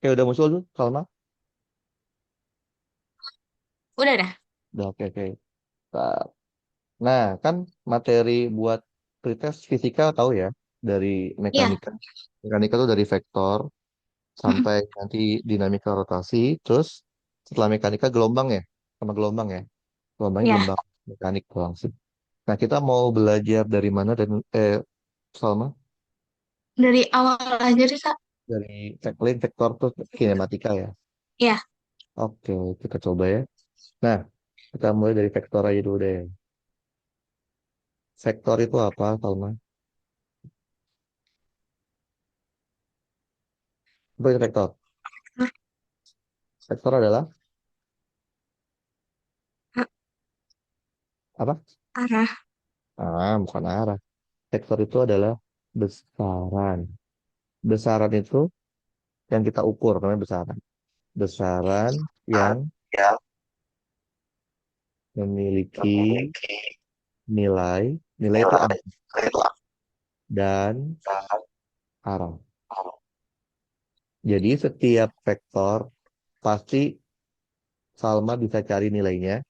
Oke, udah muncul tuh, Salma? Udah dah. Udah, oke, oke. Nah, nah, kan materi buat pretest fisika tahu ya, dari Iya. mekanika. Mekanika tuh dari vektor Mm-mm. sampai nanti dinamika rotasi, terus setelah mekanika gelombang ya, sama gelombang ya. Gelombangnya Ya. gelombang mekanik langsung. Nah, kita mau belajar dari mana dan Salma? Dari awal aja deh, Kak. Dari vektor tuh kinematika ya. Iya. Oke, kita coba ya. Nah, kita mulai dari vektor aja dulu deh. Vektor itu apa, Salma? Apa itu vektor? Vektor adalah A- apa? Arah. Bukan arah. Vektor itu adalah besaran. Besaran itu yang kita ukur, namanya besaran. Besaran yang Ya. memiliki Memiliki nilai, nilai itu nilai angka, dan dan arah. Jadi setiap vektor pasti Salma bisa cari nilainya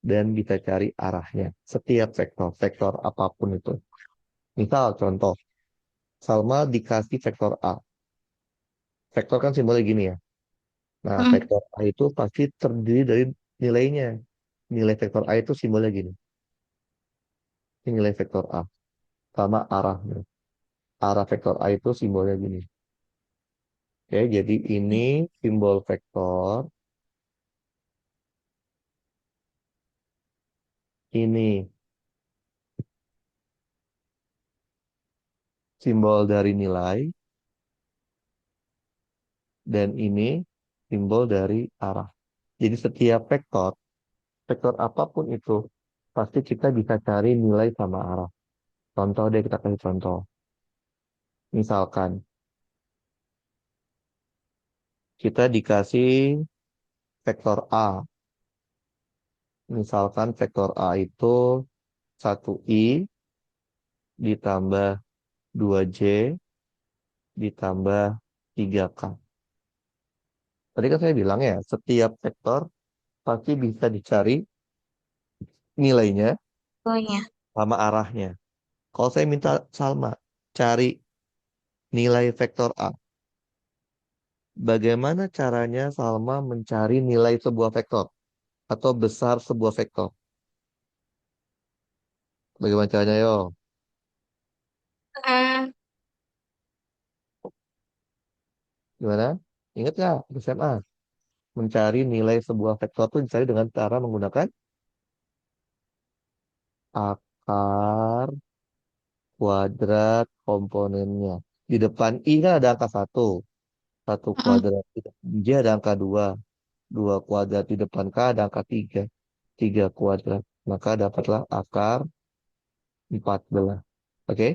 dan bisa cari arahnya. Setiap vektor, vektor apapun itu. Misal contoh, Salma dikasih vektor A. Vektor kan simbolnya gini ya. Nah, Mm-mm. vektor A itu pasti terdiri dari nilainya. Nilai vektor A itu simbolnya gini. Ini nilai vektor A sama arahnya. Arah vektor A itu simbolnya gini. Oke, jadi ini simbol vektor. Ini simbol dari nilai. Dan ini simbol dari arah. Jadi setiap vektor, vektor apapun itu, pasti kita bisa cari nilai sama arah. Contoh deh, kita kasih contoh. Misalkan, kita dikasih vektor A. Misalkan vektor A itu 1i ditambah 2j ditambah 3k. Tadi kan saya bilang ya, setiap vektor pasti bisa dicari nilainya Pokoknya. sama arahnya. Kalau saya minta Salma cari nilai vektor A, bagaimana caranya Salma mencari nilai sebuah vektor atau besar sebuah vektor? Bagaimana caranya yo? Mm, Gimana? Ingat nggak di SMA? Mencari nilai sebuah vektor itu dicari dengan cara menggunakan akar kuadrat komponennya. Di depan I kan ada angka satu, satu mm-mm. kuadrat. Di depan J ada angka dua, dua kuadrat. Di depan K ada angka tiga, tiga kuadrat. Maka dapatlah akar 14. Oke?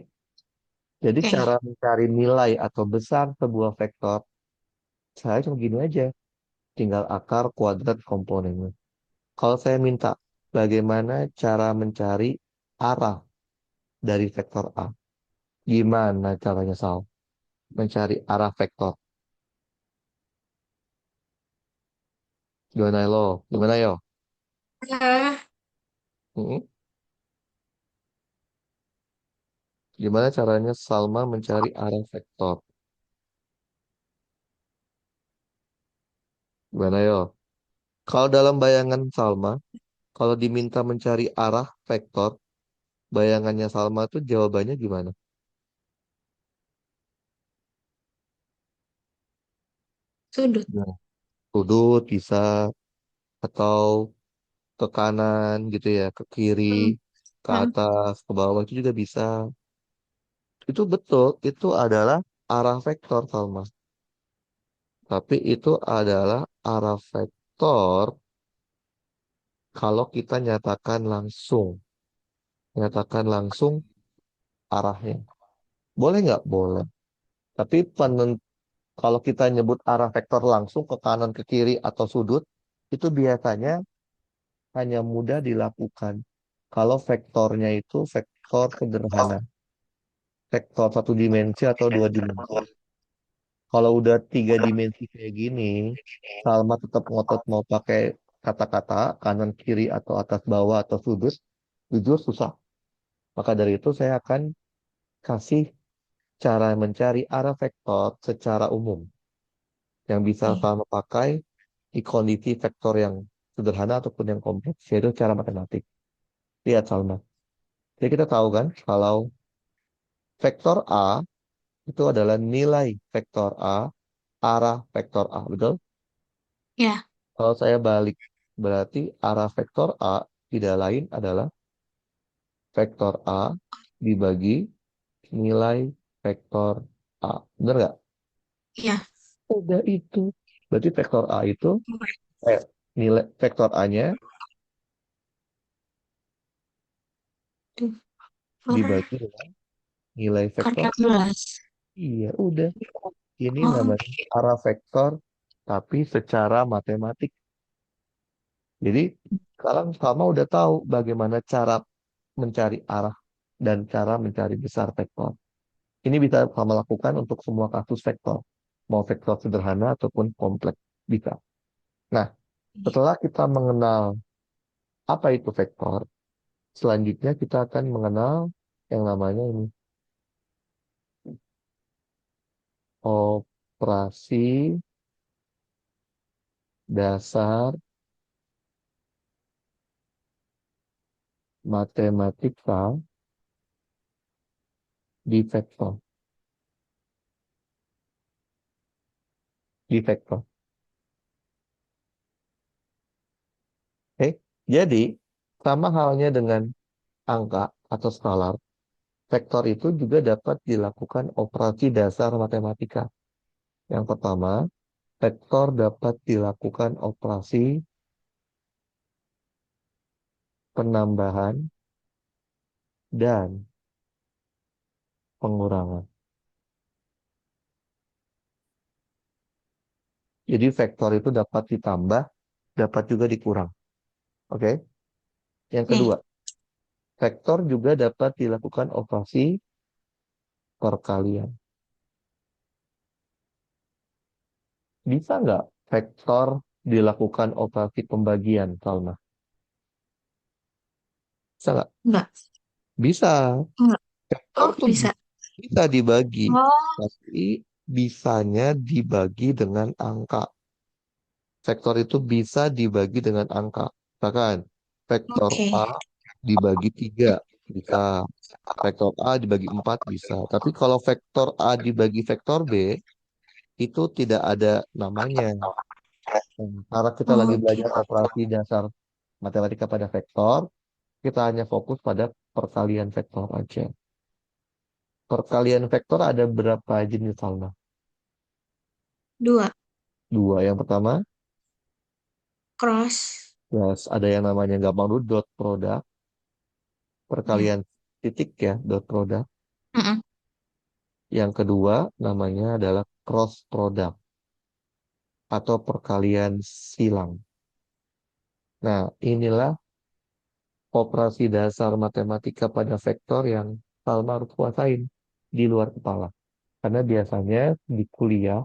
Jadi Oke. cara mencari nilai atau besar sebuah vektor, saya cuma gini aja. Tinggal akar kuadrat komponennya. Kalau saya minta bagaimana cara mencari arah dari vektor A, gimana caranya Sal? Mencari arah vektor. Gimana lo? Gimana yo? Mm, Mm-mm. Gimana caranya Salma mencari arah vektor? Gimana yo? Kalau dalam bayangan Salma, kalau diminta mencari arah vektor, bayangannya Salma tuh jawabannya gimana? Sudut. Nah, sudut bisa atau ke kanan gitu ya, ke kiri, Mm, ke mm. atas, ke bawah itu juga bisa. Itu betul, itu adalah arah vektor Salma. Tapi itu adalah arah vektor kalau kita nyatakan langsung. Nyatakan langsung arahnya. Boleh nggak? Boleh. Tapi kalau kita nyebut arah vektor langsung ke kanan, ke kiri, atau sudut, itu biasanya hanya mudah dilakukan. Kalau vektornya itu vektor sederhana. Vektor satu dimensi atau dua dimensi. Kalau udah tiga dimensi kayak gini, Salma tetap ngotot mau pakai kata-kata kanan kiri atau atas bawah atau sudut, jujur susah. Maka dari itu saya akan kasih cara mencari arah vektor secara umum yang bisa Oke. Salma pakai di kondisi vektor yang sederhana ataupun yang kompleks, yaitu cara matematik. Lihat Salma. Jadi kita tahu kan kalau vektor A itu adalah nilai vektor A, arah vektor A, betul? Ya, Kalau saya balik, berarti arah vektor A tidak lain adalah vektor A dibagi nilai vektor A. Benar nggak? ya. Udah itu. Berarti vektor A itu, eh, nilai vektor A-nya Tuh, marah. dibagi dengan nilai vektor. 14. Iya, udah. Ini Oh, namanya arah vektor, tapi secara matematik. Jadi, sekarang kamu udah tahu bagaimana cara mencari arah dan cara mencari besar vektor. Ini bisa kamu lakukan untuk semua kasus vektor. Mau vektor sederhana ataupun kompleks. Bisa. Nah, setelah kita mengenal apa itu vektor, selanjutnya kita akan mengenal yang namanya ini operasi dasar matematika di vektor. Di vektor. Oke? Jadi, sama halnya dengan angka atau skalar, vektor itu juga dapat dilakukan operasi dasar matematika. Yang pertama, vektor dapat dilakukan operasi penambahan dan pengurangan. Jadi vektor itu dapat ditambah, dapat juga dikurang. Oke? Yang oke. kedua, vektor juga dapat dilakukan operasi perkalian. Bisa nggak vektor dilakukan operasi pembagian, Salma? Bisa nggak? Enggak. Bisa. Enggak. Vektor Oh, tuh bisa. bisa dibagi, Oh, tapi bisanya dibagi dengan angka. Vektor itu bisa dibagi dengan angka. Misalkan, vektor oke. A dibagi 3 bisa. Vektor A dibagi 4 bisa. Tapi kalau vektor A dibagi vektor B, itu tidak ada namanya. Karena kita lagi Oke. belajar operasi dasar matematika pada vektor, kita hanya fokus pada perkalian vektor aja. Perkalian vektor ada berapa jenis, Salma? Dua. Dua. Yang pertama, Cross. yes, ada yang namanya gampang dulu dot product, Ya. perkalian titik ya, dot product. Mm-mm. Yang kedua namanya adalah cross product atau perkalian silang. Nah, inilah operasi dasar matematika pada vektor yang Salma harus kuasain di luar kepala. Karena biasanya di kuliah,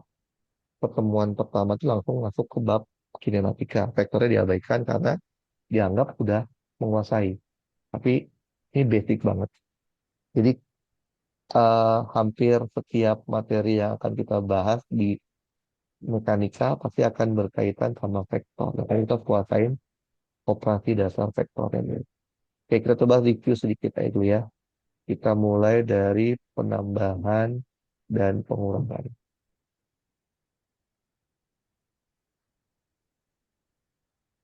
pertemuan pertama itu langsung masuk ke bab kinematika. Vektornya diabaikan karena dianggap sudah menguasai. Tapi ini basic banget. Jadi hampir setiap materi yang akan kita bahas di mekanika pasti akan berkaitan sama vektor. Makanya kita kuasain operasi dasar vektor ini. Oke, kita coba review sedikit aja dulu ya. Kita mulai dari penambahan dan pengurangan.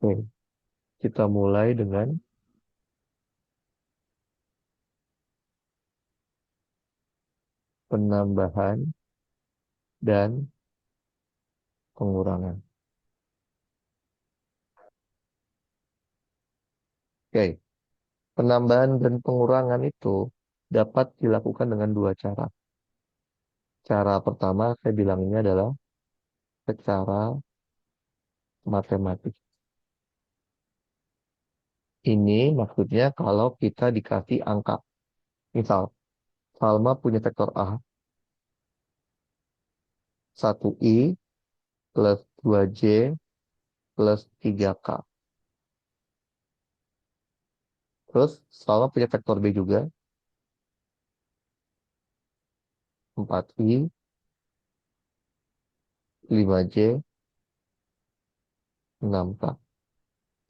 Oke, kita mulai dengan penambahan dan pengurangan. Oke, penambahan dan pengurangan itu dapat dilakukan dengan dua cara. Cara pertama saya bilang ini adalah secara matematik. Ini maksudnya kalau kita dikasih angka. Misal, Salma punya vektor A, 1i plus 2j plus 3k. Terus Salma punya vektor B juga, 4i, 5j, 6k.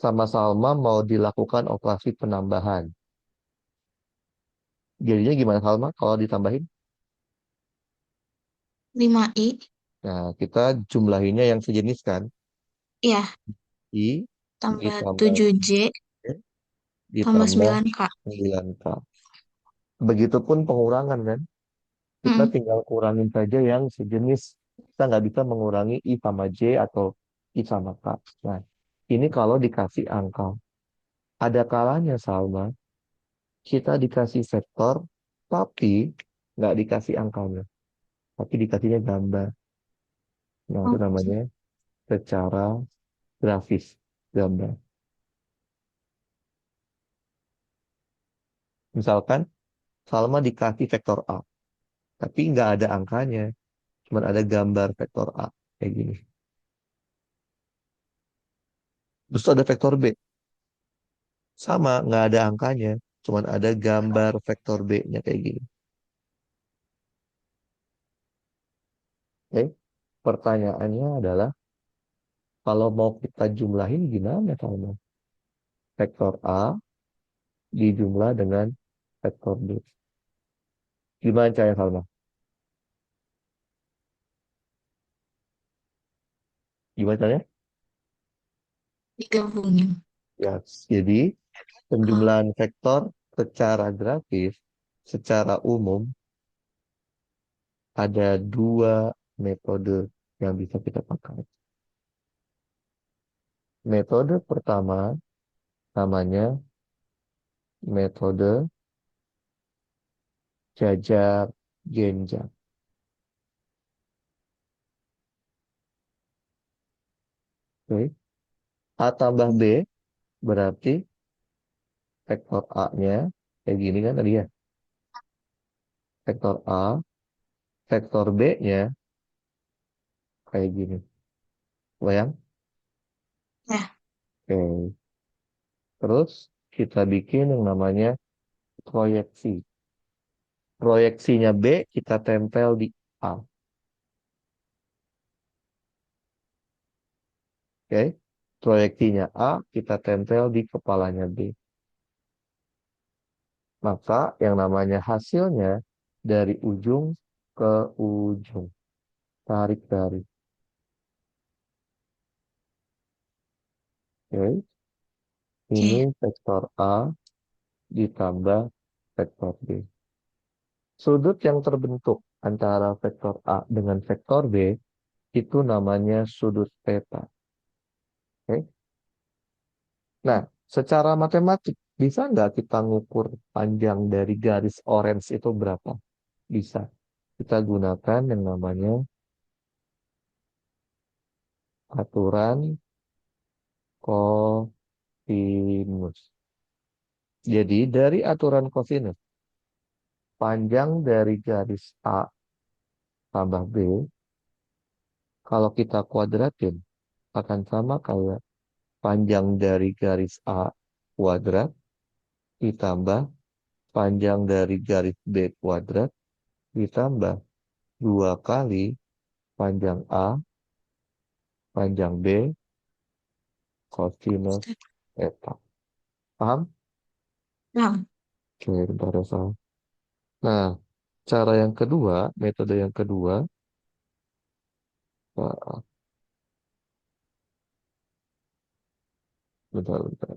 Sama Salma mau dilakukan operasi penambahan. Jadinya gimana Salma kalau ditambahin? 5i. Nah, kita jumlahinnya yang sejenis kan. Iya, I tambah ditambah 7j J tambah ditambah 9k. 9k. Begitupun pengurangan kan. Kita Mm, tinggal kurangin saja yang sejenis. Kita nggak bisa mengurangi I sama J atau I sama K. Nah, ini kalau dikasih angka. Ada kalanya Salma, kita dikasih vektor, tapi nggak dikasih angkanya. Tapi dikasihnya gambar. Nah, itu oke. namanya secara grafis gambar. Misalkan Salma dikasih vektor A, tapi nggak ada angkanya, cuma ada gambar vektor A kayak gini. Terus ada vektor B, sama nggak ada angkanya, cuma ada gambar vektor B-nya kayak gini. Oke? Pertanyaannya adalah kalau mau kita jumlahin gimana Salma? Vektor A dijumlah dengan vektor B. Gimana cara Salma? Gimana caranya? Digabungin. Ya, jadi Oh, penjumlahan vektor secara grafis, secara umum ada dua metode yang bisa kita pakai. Metode pertama namanya metode jajar genjang. Oke. A tambah B berarti vektor A-nya kayak gini kan tadi ya. Vektor A, vektor B-nya kayak gini. Bayang? ya, Oke. Terus kita bikin yang namanya proyeksi. Proyeksinya B kita tempel di A. Oke. Proyeksinya A kita tempel di kepalanya B. Maka yang namanya hasilnya dari ujung ke ujung. Tarik-tarik. Oke. Ini oke. vektor A ditambah vektor B. Sudut yang terbentuk antara vektor A dengan vektor B itu namanya sudut theta. Oke. Nah, secara matematik bisa nggak kita ngukur panjang dari garis orange itu berapa? Bisa. Kita gunakan yang namanya aturan kosinus. Jadi dari aturan kosinus, panjang dari garis A tambah B, kalau kita kuadratin, akan sama kayak panjang dari garis A kuadrat ditambah panjang dari garis B kuadrat ditambah 2 kali panjang A, panjang B, cosinus eta. Paham? Nah, Oke, bentar ya, Sal. Nah, cara yang kedua, metode yang kedua, ah, bentar, bentar.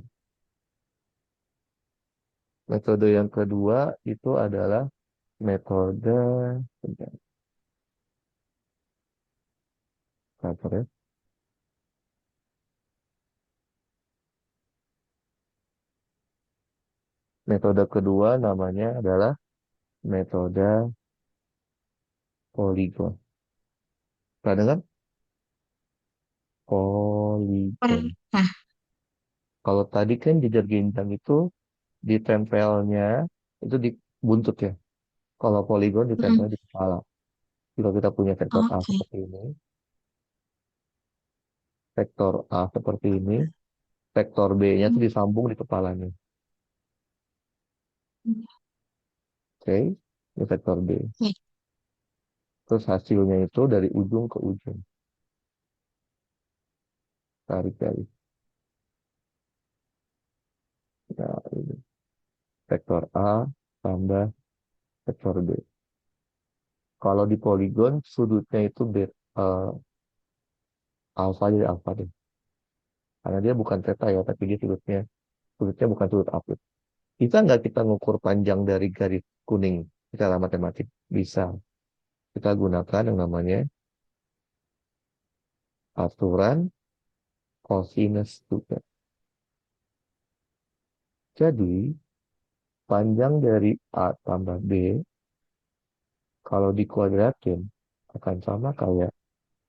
Metode yang kedua itu adalah metode, bentar, bentar ya. Metode kedua namanya adalah metode poligon. Pernah dengar? Poligon. nah, Kalau tadi kan jejer ginjang itu ditempelnya itu di buntut ya. Kalau poligon ditempel mm, di kepala. Jika kita punya vektor A Oke. seperti ini, vektor A seperti ini, vektor B-nya itu Hmm. disambung di kepalanya. Oke, ini vektor B. Oke. Terus hasilnya itu dari ujung ke ujung. Tarik garis. Nah, ini. Vektor A tambah vektor B. Kalau di poligon, sudutnya itu alfa jadi alfa deh. Karena dia bukan theta ya, tapi dia sudutnya bukan sudut apit. Bisa nggak kita ngukur panjang dari garis kuning secara matematik? Bisa. Kita gunakan yang namanya aturan cosinus juga. Jadi, panjang dari A tambah B, kalau dikuadratin, akan sama kayak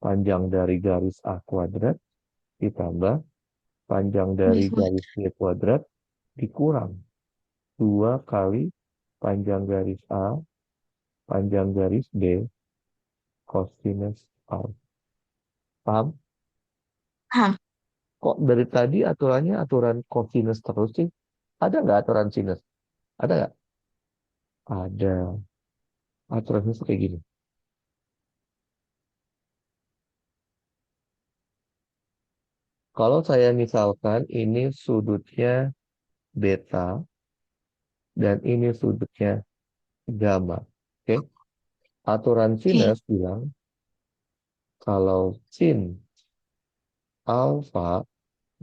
panjang dari garis A kuadrat ditambah panjang dari Bisa. garis B kuadrat dikurang 2 kali panjang garis A, panjang garis B, cosinus A. Paham? Paham. Kok dari tadi aturannya aturan cosinus terus sih? Ada nggak aturan sinus? Ada nggak? Ada. Aturannya tuh kayak gini. Kalau saya misalkan ini sudutnya beta dan ini sudutnya gamma. Oke? Aturan Oke. sinus bilang kalau sin alfa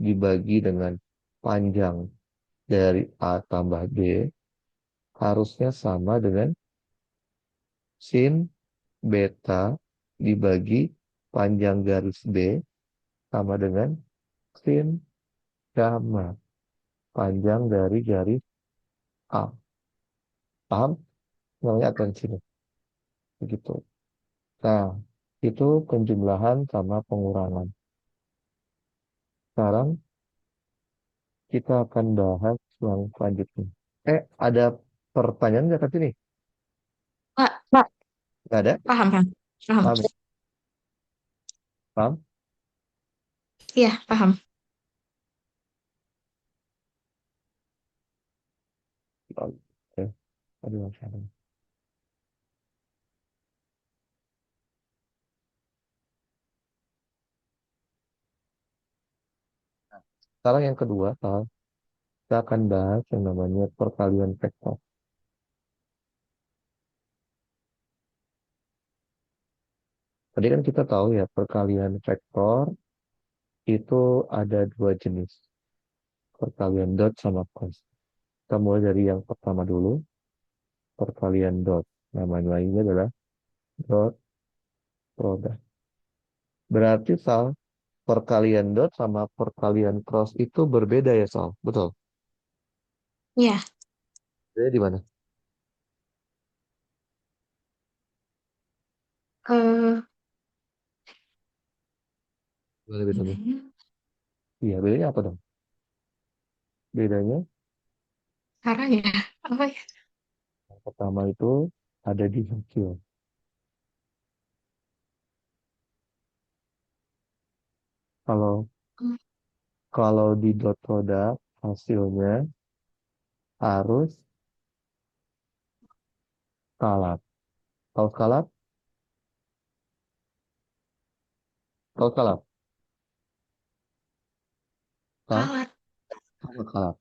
dibagi dengan panjang dari A tambah B harusnya sama dengan sin beta dibagi panjang garis B sama dengan sin gamma panjang dari garis A. Paham? Namanya aturan sinus. Begitu. Nah, itu penjumlahan sama pengurangan. Sekarang kita akan bahas yang selanjutnya. Ada pertanyaan nggak tadi nih? Pak, Nggak ada? paham, paham. Paham. Paham? Paham? Iya, paham. Oke. Aduh, salah. Sekarang yang kedua, kita akan bahas yang namanya perkalian vektor. Tadi kan kita tahu ya, perkalian vektor itu ada dua jenis. Perkalian dot sama cos. Kita mulai dari yang pertama dulu, perkalian dot. Nama lainnya adalah dot product. Berarti Sal, perkalian dot sama perkalian cross itu berbeda ya Sal? Betul. Iya. Jadi di mana? Eh, Gimana bedanya? bedanya Iya, bedanya apa dong? Bedanya sekarang ya. Apa ya? yang pertama itu ada di hasil. Kalau Hmm. kalau di dot product hasilnya harus skalar. Tahu skalar? Tahu skalar? Tahu? Kalah. Tahu skalar.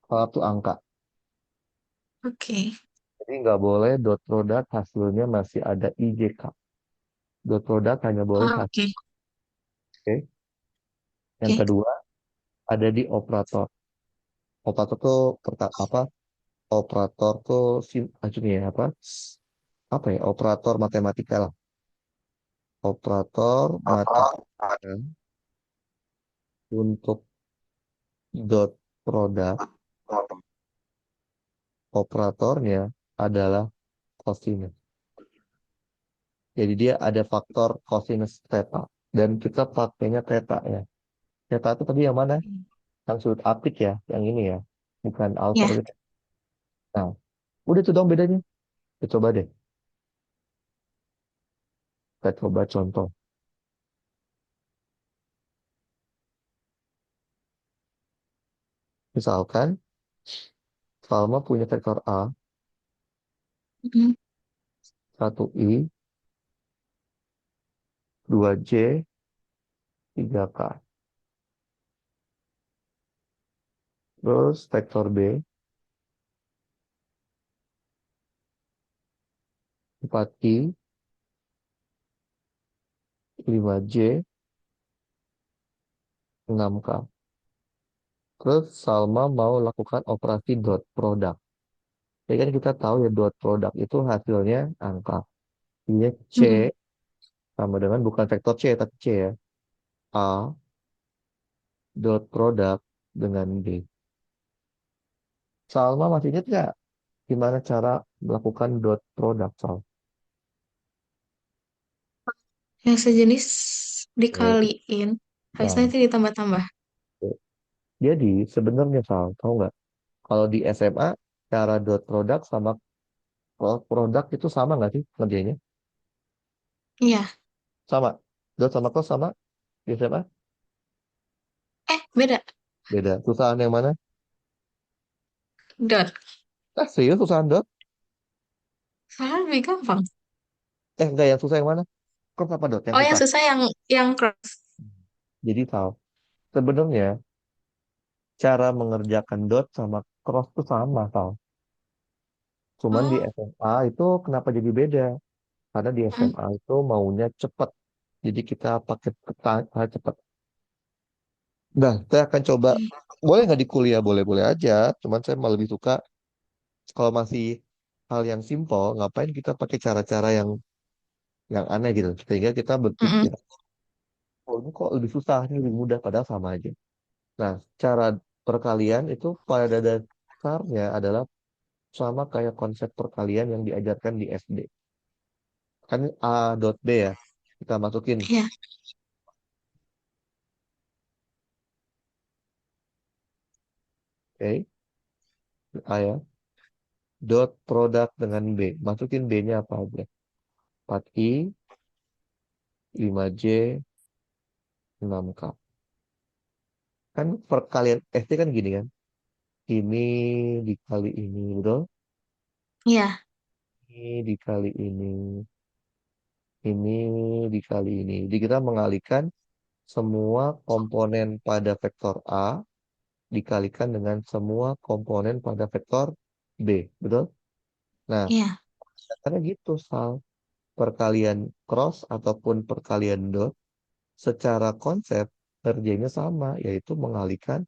Skalar itu angka. Oke. Jadi nggak boleh dot product hasilnya masih ada IJK. Dot product hanya boleh Oh, hasil. oke. Oke. Yang Oke. kedua ada di operator. Operator tuh apa? Operator tuh maksudnya ya, apa? Apa ya? Operator matematika lah. Operator matematika untuk dot product operatornya adalah cosinus. Jadi dia ada faktor cosinus theta. Dan kita pakainya theta ya. Theta itu tadi yang mana? Yang sudut apit ya, yang ini ya. Bukan alfa Ya. gitu. Nah, udah tuh dong bedanya. Kita coba deh. Kita coba contoh. Misalkan Salma punya vektor A, Mm-mm. 1i, 2j, 3k. Terus vektor B, 4i, 5j, 6k. Terus Salma mau lakukan operasi dot product. Ya kan kita tahu ya dot product itu hasilnya angka. Ini C Mm-mm. sama dengan bukan vektor C tapi C ya. A dot product dengan B. Salma masih ingat nggak gimana cara melakukan dot product, Sal? Yang sejenis Oke. dikaliin, habis Nah, nanti ditambah-tambah. oke. Jadi sebenarnya Sal, tahu nggak? Kalau di SMA cara dot product sama cross product itu sama nggak sih ngerjainnya? Iya. Sama. Dot sama cross sama di SMA? Beda. Beda. Susahan yang mana? Dot. Serius susahan dot? Soalnya lebih gampang. Enggak, yang susah yang mana? Cross apa dot yang Oh, yang susah? susah yang cross. Jadi tahu. Sebenarnya cara mengerjakan dot sama cross itu sama, tahu. Cuman di Oh. SMA itu kenapa jadi beda? Karena di Mm. SMA itu maunya cepat. Jadi kita pakai peta cepat. Nah, saya akan coba. Boleh nggak di kuliah? Boleh-boleh aja. Cuman saya malah lebih suka kalau masih hal yang simpel, ngapain kita pakai cara-cara yang aneh gitu. Sehingga kita Mm-mm. berpikir, oh ini kok lebih susah, ini lebih mudah, padahal sama aja. Nah, cara perkalian itu pada dasarnya adalah sama kayak konsep perkalian yang diajarkan di SD. Kan A dot B ya, kita masukin. Iya. Oke, A ya. Dot produk dengan B. Masukin B-nya apa aja. 4i, 5j, 6k. Kan perkalian SD kan gini kan. Ini dikali ini, betul? Iya. Ini dikali ini dikali ini. Jadi kita mengalihkan semua komponen pada vektor A dikalikan dengan semua komponen pada vektor B, betul? Nah, Iya. karena gitu, Sal. Perkalian cross ataupun perkalian dot secara konsep kerjanya sama, yaitu mengalihkan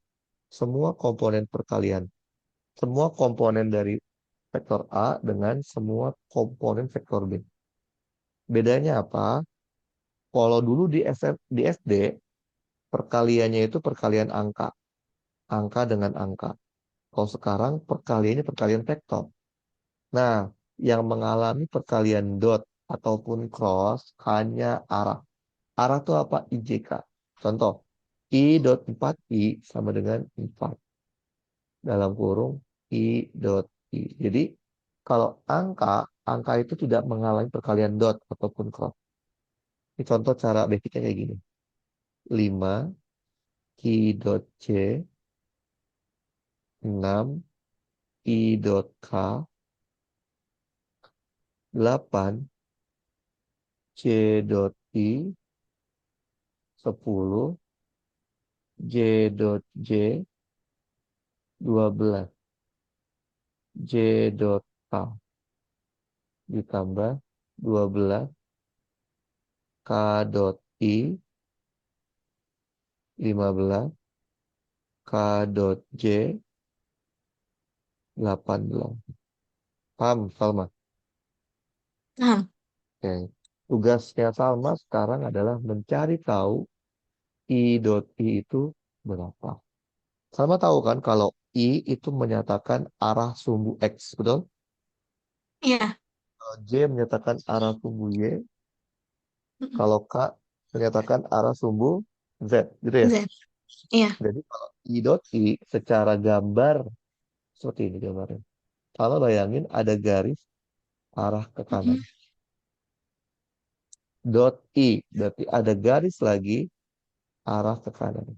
semua komponen perkalian, semua komponen dari vektor A dengan semua komponen vektor B. Bedanya apa? Kalau dulu di SD, perkaliannya itu perkalian angka, angka dengan angka. Kalau sekarang perkaliannya perkalian vektor. Nah, yang mengalami perkalian dot ataupun cross hanya arah. Arah itu apa? IJK. Contoh, I dot 4i sama dengan 4 dalam kurung I dot I. Jadi, kalau angka itu tidak mengalami perkalian dot ataupun cross. Ini contoh cara basicnya kayak gini. 5 I dot C, 6 I dot K, 8 C dot I, 10 J dot J, 12 J dot K ditambah 12 K dot I, 15 K dot J, 18. Paham, Salma? Nah. Oke. Tugasnya Salma sekarang adalah mencari tahu I dot I itu berapa. Salma tahu kan kalau I itu menyatakan arah sumbu X, betul? Iya. Kalau J menyatakan arah sumbu Y, Mm-mm. kalau K menyatakan arah sumbu Z, gitu ya? Z. Iya. Jadi kalau I dot I secara gambar seperti ini gambarnya. Kalau bayangin ada garis arah ke kanan. Mm-mm. dot I. Berarti ada garis lagi arah ke kanan.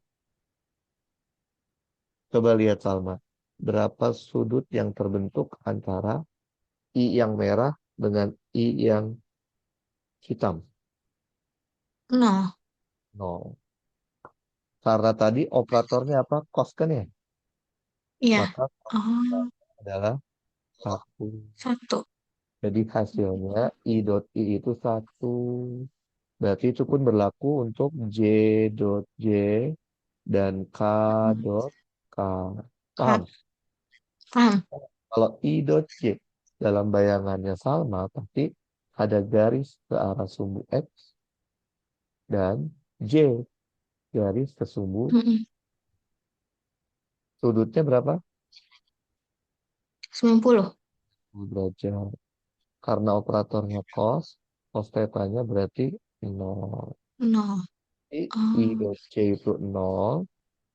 Coba lihat Salma. Berapa sudut yang terbentuk antara I yang merah dengan I yang hitam? Nol. Nol. Karena tadi operatornya apa? Cos kan ya? Iya. Maka Oh, adalah satu. satu. Jadi hasilnya I dot I itu satu. Berarti itu pun berlaku untuk J dot J dan K Mm-mm. dot K. Paham? Kan? Paham? Kalau I dot J dalam bayangannya Salma, pasti ada garis ke arah sumbu X dan J garis ke sumbu. Mm-mm. Sudutnya berapa? 90. 10 derajat. Karena operatornya cos, cos tetanya berarti 0. Nol. I Oh. dot J itu 0,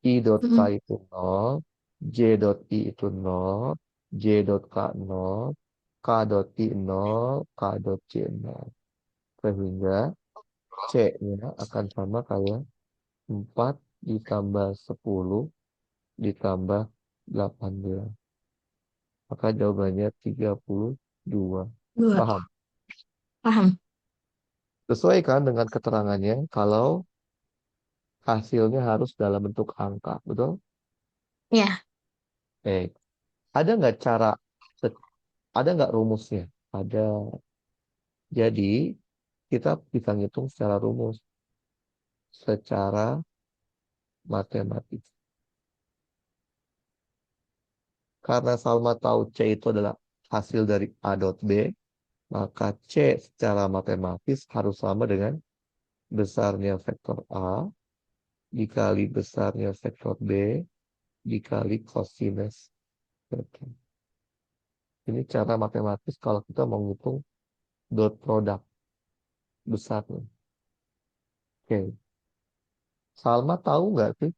I dot K Mm-mm. itu 0, J dot I itu 0, J dot K 0, K dot I 0, K dot J 0. Sehingga C-nya akan sama kayak 4 ditambah 10 ditambah 18. Maka jawabannya 32. Dua. Paham? Paham? Sesuaikan dengan keterangannya kalau hasilnya harus dalam bentuk angka. Betul? Iya. Eh, ada nggak cara, ada nggak rumusnya? Ada. Jadi, kita bisa ngitung secara rumus, secara matematik. Karena Salma tahu C itu adalah hasil dari A dot B, maka C secara matematis harus sama dengan besarnya vektor A dikali besarnya vektor B dikali cosinus. Oke. Ini cara matematis kalau kita mau ngitung dot product besarnya. Oke. Salma tahu nggak sih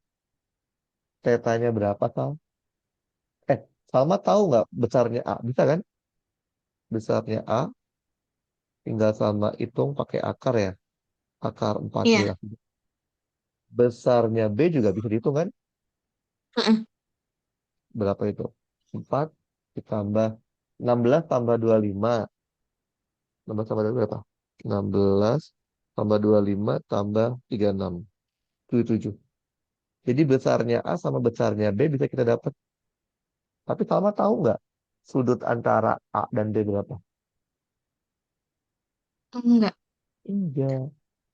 tetanya berapa, Sal? Eh, Salma tahu nggak besarnya A? Bisa kan? Besarnya A tinggal Salma hitung pakai akar ya. Akar empat Iya. belas. Besarnya B juga bisa dihitung kan? Mm-mm. Berapa itu? 4 ditambah 16 tambah 25. 16 tambah 25 berapa? 16 tambah 25 tambah 36. 77. Jadi besarnya A sama besarnya B bisa kita dapat. Tapi Salma tahu nggak sudut antara A dan B berapa? Enggak. Enggak.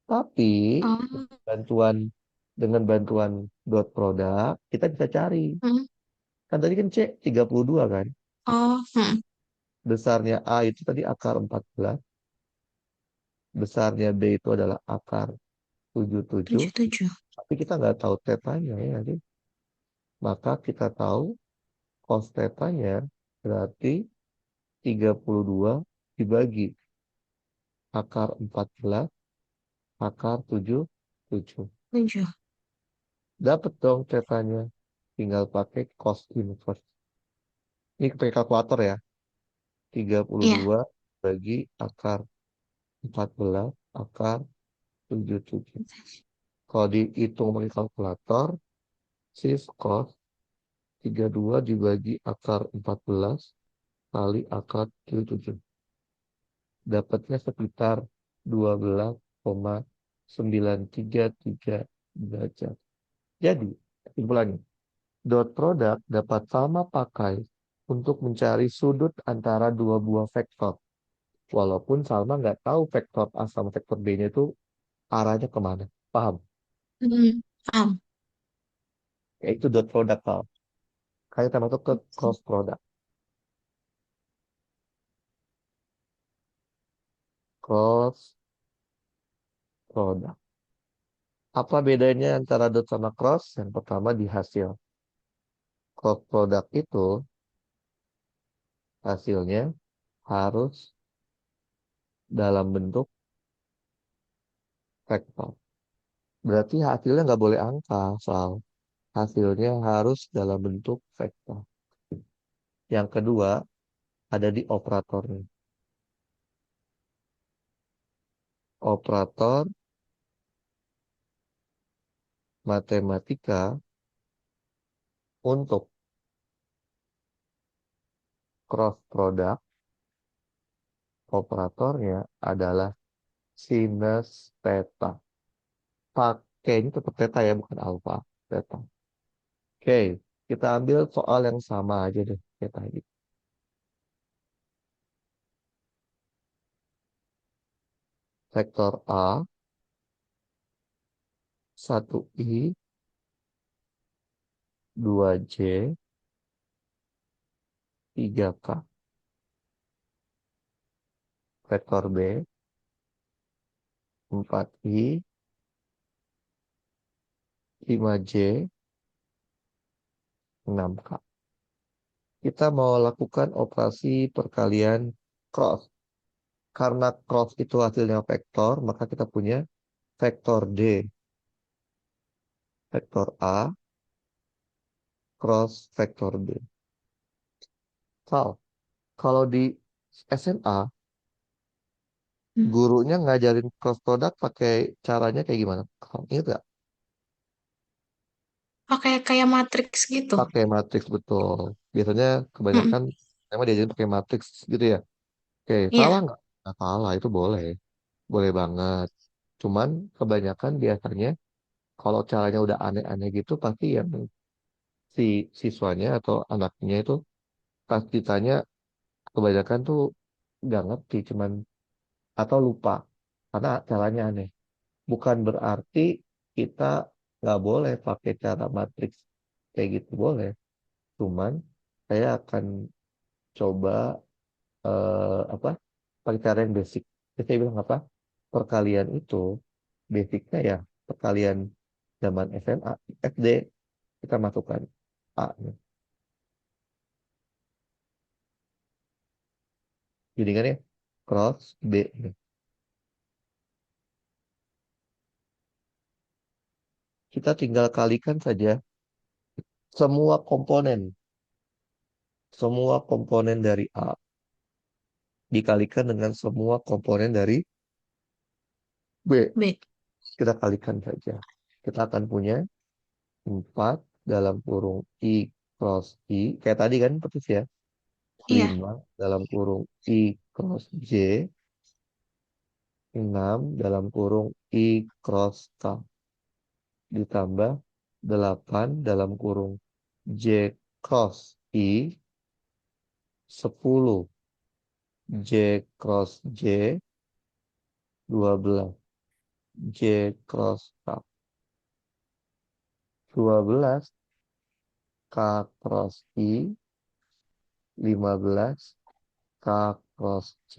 Tapi Oh. bantuan dengan bantuan dot product kita bisa cari. Mm. Kan tadi kan C 32 kan. Oh. Mm. Besarnya A itu tadi akar 14. Besarnya B itu adalah akar 77. 77. Tapi kita nggak tahu tetanya ya. Jadi, maka kita tahu cos tetanya berarti 32 dibagi akar 14 akar 77. 7. Dapat dong tetanya. Tinggal pakai cos inverse. Ini pakai kalkulator ya. tiga puluh Iya. dua bagi akar 14 akar 77. Kalau dihitung pakai kalkulator, sis cos 32 dibagi akar 14 kali akar 77. Dapatnya sekitar 12,933 derajat. Jadi, kesimpulannya, dot product dapat sama pakai untuk mencari sudut antara dua buah vektor. Walaupun Salma nggak tahu vektor A sama vektor B-nya itu arahnya kemana. Paham? Mm. Paham. Yaitu dot product, Sal. Kayak termasuk ke cross product. Cross product. Apa bedanya antara dot sama cross? Yang pertama di hasil. Cross product itu hasilnya harus dalam bentuk vektor. Berarti hasilnya nggak boleh angka, Sal. Hasilnya harus dalam bentuk vektor. Yang kedua, ada di operatornya. operator matematika untuk cross product. Operatornya adalah sinus theta. Pakainya tetap theta ya, bukan alfa. Theta. Oke, kita ambil soal yang sama aja deh kayak tadi. Vektor A, 1i, 2j, 3k. Vektor B, 4i, 5j, 6k. Kita mau lakukan operasi perkalian cross. Karena cross itu hasilnya vektor, maka kita punya vektor D. Vektor A cross vektor B. Sal, kalau di SMA, Hmm. gurunya ngajarin cross product pakai caranya kayak gimana? Kamu ingat nggak? Pakai kayak matriks gitu. Pakai matriks betul. Biasanya Mm-mm. kebanyakan emang diajarin pakai matriks gitu ya. Oke, salah Iya. nggak? Nggak salah, itu boleh. Boleh banget. Cuman kebanyakan biasanya kalau caranya udah aneh-aneh gitu, pasti yang si siswanya atau anaknya itu pas ditanya kebanyakan tuh nggak ngerti, cuman atau lupa karena caranya aneh. Bukan berarti kita nggak boleh pakai cara matriks kayak gitu, boleh. Cuman saya akan coba apa pakai cara yang basic. Jadi saya bilang apa? Perkalian itu basicnya ya perkalian zaman SMA, SD kita masukkan A nih. Jadi kan ya cross B nih. Kita tinggal kalikan saja semua komponen, semua komponen dari A dikalikan dengan semua komponen dari B. B. Kita kalikan saja. Kita akan punya 4 dalam kurung I cross I. Kayak tadi kan persis ya. Iya. 5 dalam kurung I cross J. 6 dalam kurung I cross K. Ditambah 8 dalam kurung J cross I. 10 J cross J. 12 J cross K. 12 K cross I. 15 K cross J.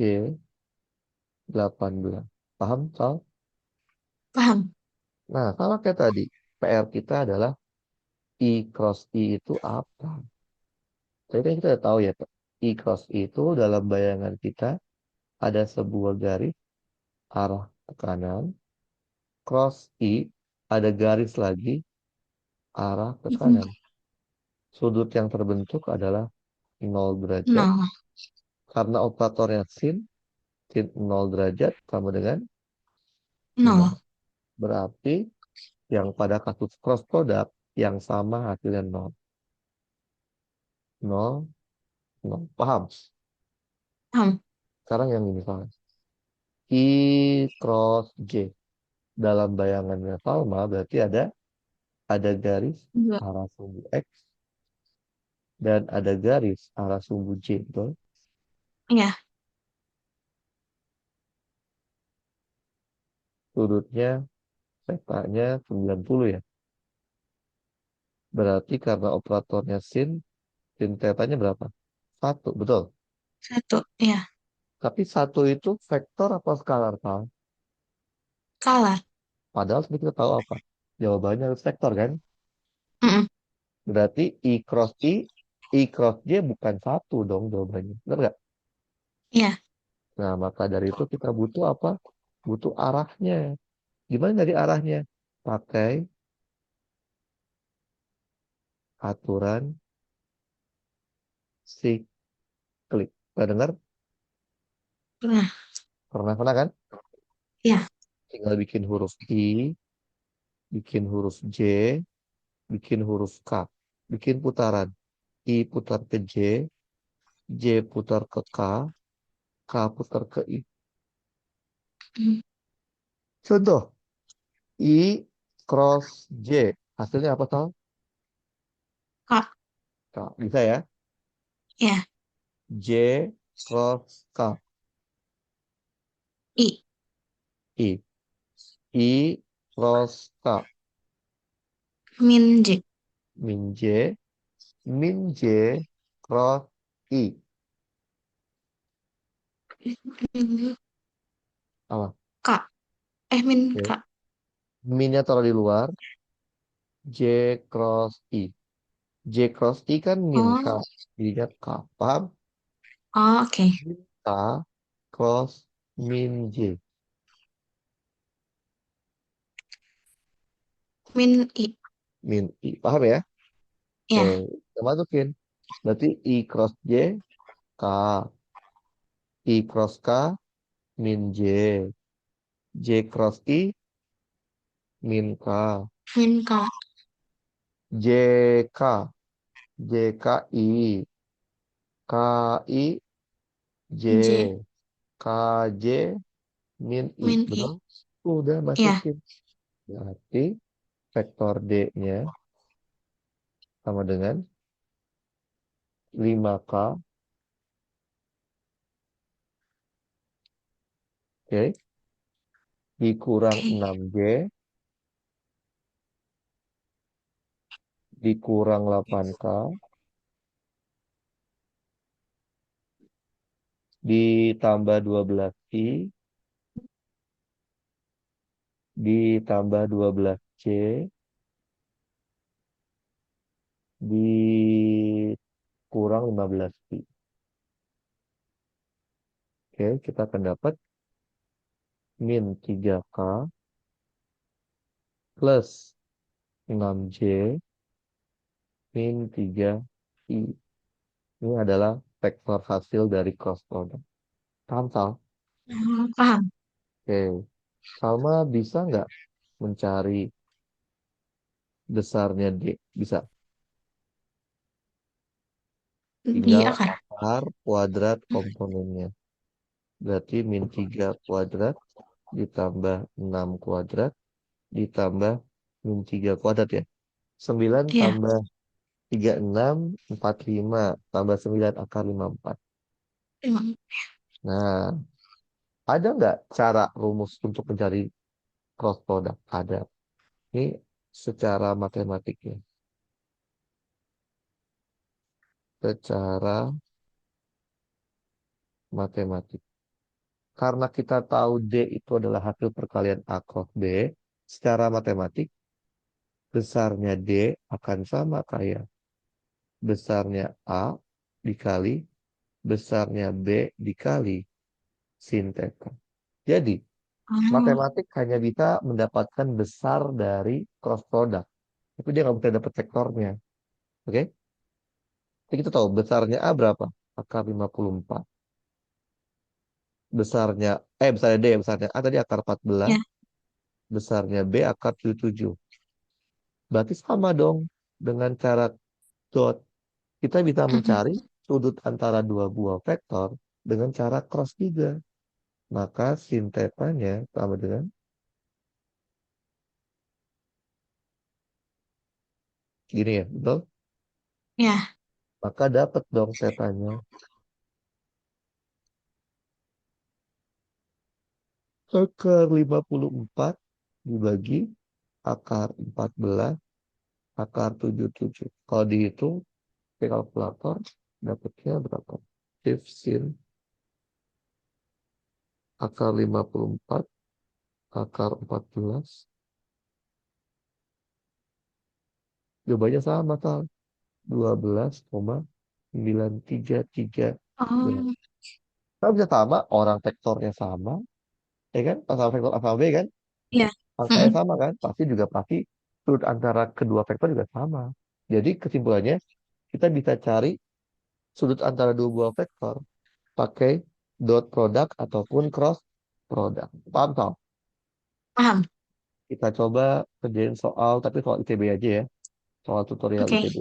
18. Paham, Sal? Paham. Nah, kalau kayak tadi, PR kita adalah I cross I itu apa? Jadi kan kita udah tahu ya, Pak. I cross I itu dalam bayangan kita ada sebuah garis arah ke kanan. Cross I ada garis lagi arah ke Mm-mm. kanan. Sudut yang terbentuk adalah 0 derajat. Nol. Karena operatornya sin 0 derajat sama dengan nol. Nol. Berarti yang pada kasus cross product yang sama hasilnya nol. Nol, nol. Paham? Paham. Sekarang yang ini soalnya. I cross J. Dalam bayangannya Salma berarti ada garis Dua. arah sumbu X dan ada garis arah sumbu J. Betul? Iya. Sudutnya petanya 90 ya. Berarti karena operatornya sin tetanya berapa? Satu, betul. Satu. Iya. Tapi satu itu vektor apa skalar, Sal? Kalah. Padahal sebenarnya kita tahu apa? Jawabannya harus vektor kan? Mm-mm. Berarti I cross J bukan satu dong jawabannya. Benar nggak? Iya. Nah, maka dari itu kita butuh apa? Butuh arahnya. Gimana dari arahnya? Pakai aturan siklik. Pernah dengar? Pernah. Pernah kan? Iya. tinggal bikin huruf I, bikin huruf J, bikin huruf K. Bikin putaran. I putar ke J, J putar ke K putar ke I. Hmm. Contoh, I cross J. Hasilnya apa, Tal? K. K. Bisa ya? Ya. J cross K. I. I. I cross K. Min J. Min J. Min J cross I. Min Apa? K. Min K. Oke. Minnya taruh di luar. J cross I. J cross I kan min K. Oh. Jadinya K. Paham? Oh, oke. Min K cross min J. Min I. Min I. Paham ya? Oke. Ya. Kita masukin. Berarti I cross J, K. I cross K, min J. J cross I, min K. Min K. J K. J K I. K I J. J. K J, min I. Min I. Betul? Udah Ya. masukin. Berarti vektor D-nya sama dengan 5K. Oke. Dikurang Oke. 6J. Dikurang 8K. Ditambah 12I. Ditambah 12C. Dikurang 15I. Oke, kita akan dapat min 3K plus 6J min 3I. Ini adalah vektor hasil dari cross product. Paham, Sal? Paham. Oke. Salma bisa nggak mencari besarnya D? Bisa. Di Tinggal akar. akar kuadrat komponennya. Berarti min 3 kuadrat ditambah 6 kuadrat ditambah min 3 kuadrat ya. 9 Ya. tambah 36, 45. Tambah 9 akar 54. Emang. Nah, ada nggak cara rumus untuk mencari cross product? Ada. Ini secara matematiknya. Secara matematik. Karena kita tahu D itu adalah hasil perkalian A cross B, secara matematik, besarnya D akan sama kayak besarnya A dikali besarnya B dikali sin theta. Jadi, Oh. matematik hanya bisa mendapatkan besar dari cross product. Tapi dia nggak bisa dapat vektornya. Oke? Jadi kita tahu besarnya A berapa? Akar 54. Besarnya D, besarnya A tadi akar 14. Ya. Besarnya B akar 77. Berarti sama dong dengan cara dot. Kita bisa Mm-mm. mencari sudut antara dua buah vektor dengan cara cross juga. Maka sin tetanya sama dengan gini ya, betul? Ya. Maka dapat dong tetanya. Akar 54 dibagi akar 14 akar 77. Kalau dihitung pakai kalkulator dapatnya berapa? If sin akar 54 akar 14 jawabannya sama tal 12,933 gram. Oh. Kalau bisa sama, orang vektornya sama, ya kan? Pasal vektor A sama B kan? Ya. Angkanya Mm-mm. sama kan? Pasti sudut antara kedua vektor juga sama. Jadi kesimpulannya kita bisa cari sudut antara dua buah vektor pakai dot product ataupun cross product. Paham tau? Paham. Kita coba kerjain soal, tapi soal ITB aja ya. Soal tutorial Oke. ITB.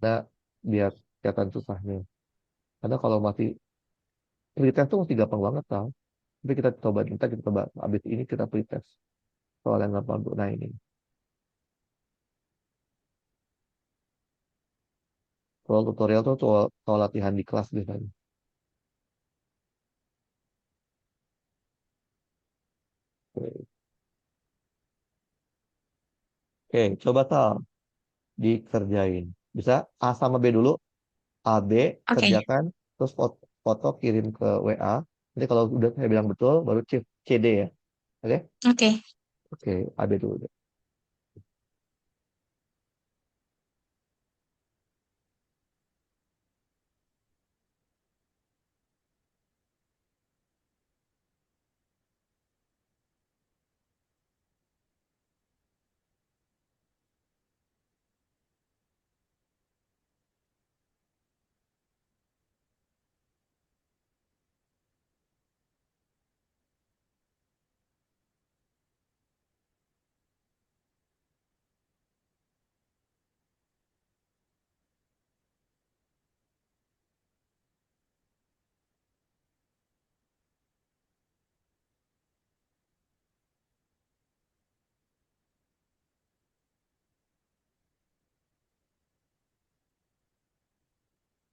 Ada biar kelihatan susahnya. Karena kalau masih pretest tuh masih gampang banget tau. Tapi kita coba, kita coba. Abis ini kita pretest. Soal yang gampang dulu. Nah ini. Soal tutorial tuh soal latihan di kelas biasanya. Oke, oke, coba Tal. Dikerjain. Bisa A sama B dulu. A, B, Oke. kerjakan. Terus foto kirim ke WA. Nanti kalau udah saya bilang betul, baru CD ya. Oke? Oke. Oke, A, B dulu deh.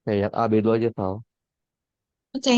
Oke, yang A, B dulu aja, Tal. Oke.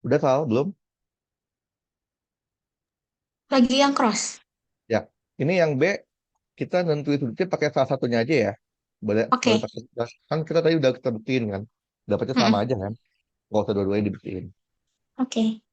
Udah, Tal? Belum? Lagi yang cross. Ya. Ini yang B, kita nentuin sudutnya pakai salah satunya aja ya. Boleh, boleh Oke. pakai. Kan kita tadi udah kita buktiin kan. Dapatnya sama Mm-mm. aja kan. Nggak usah dua-duanya dibuktiin. Oke.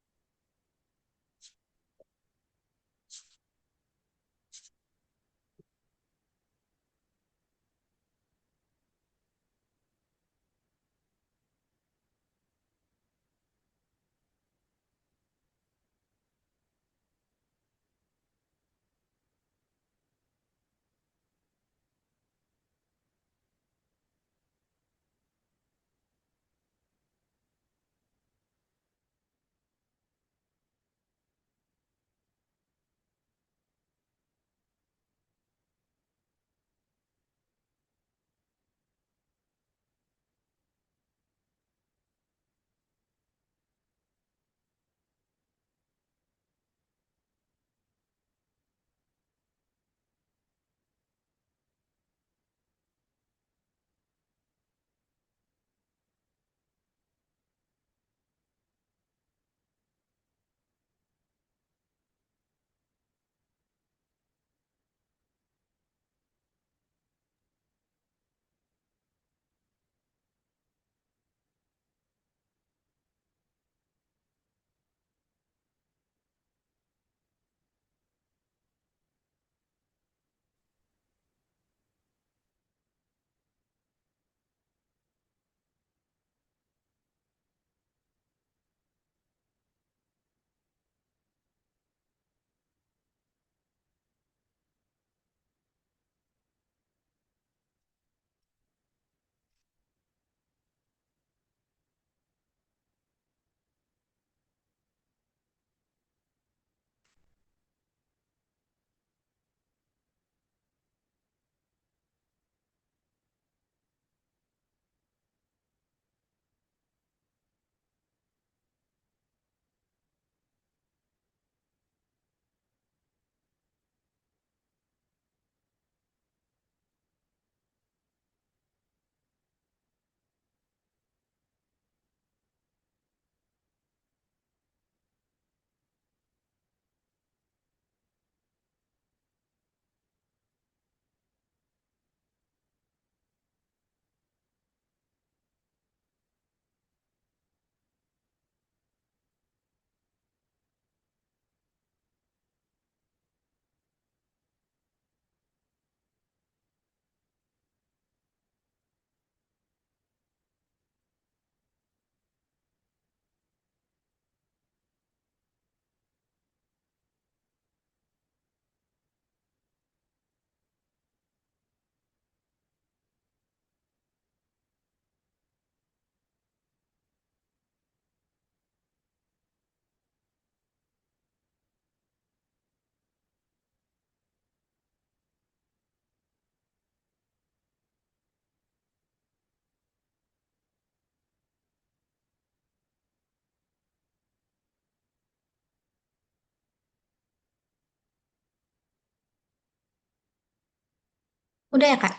Udah ya, Kak?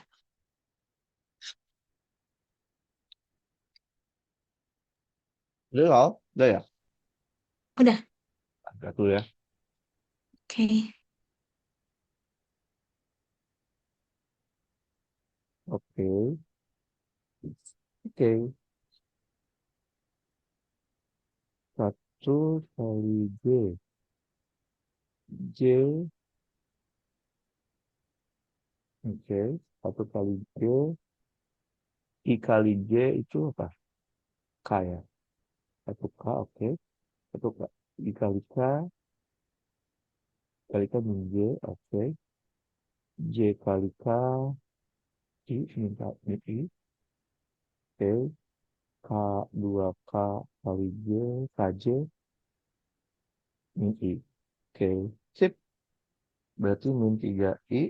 Udah ya? Udah ya? Udah. Agak dulu ya. Oke. Oke. Oke. Satu kali J. J. Oke. Satu kali J. I kali J itu apa? K ya. Satu K, oke. Satu K. I kali K. Kali K min J, oke. J kali K. I min K, min I. Oke. K dua K kali J. KJ min I. Oke. Sip. Berarti min 3I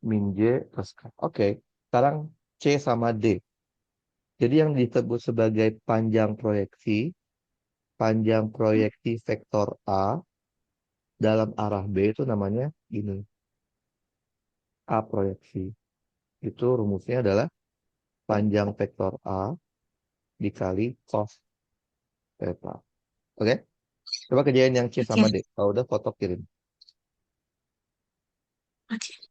min J plus K. Oke. Sekarang C sama D. Jadi yang disebut sebagai panjang proyeksi vektor A dalam arah B itu namanya ini, A proyeksi. Itu rumusnya adalah panjang vektor A dikali cos theta. Oke? Coba kerjain yang C Oke. sama D. Kalau udah foto kirim. Oke.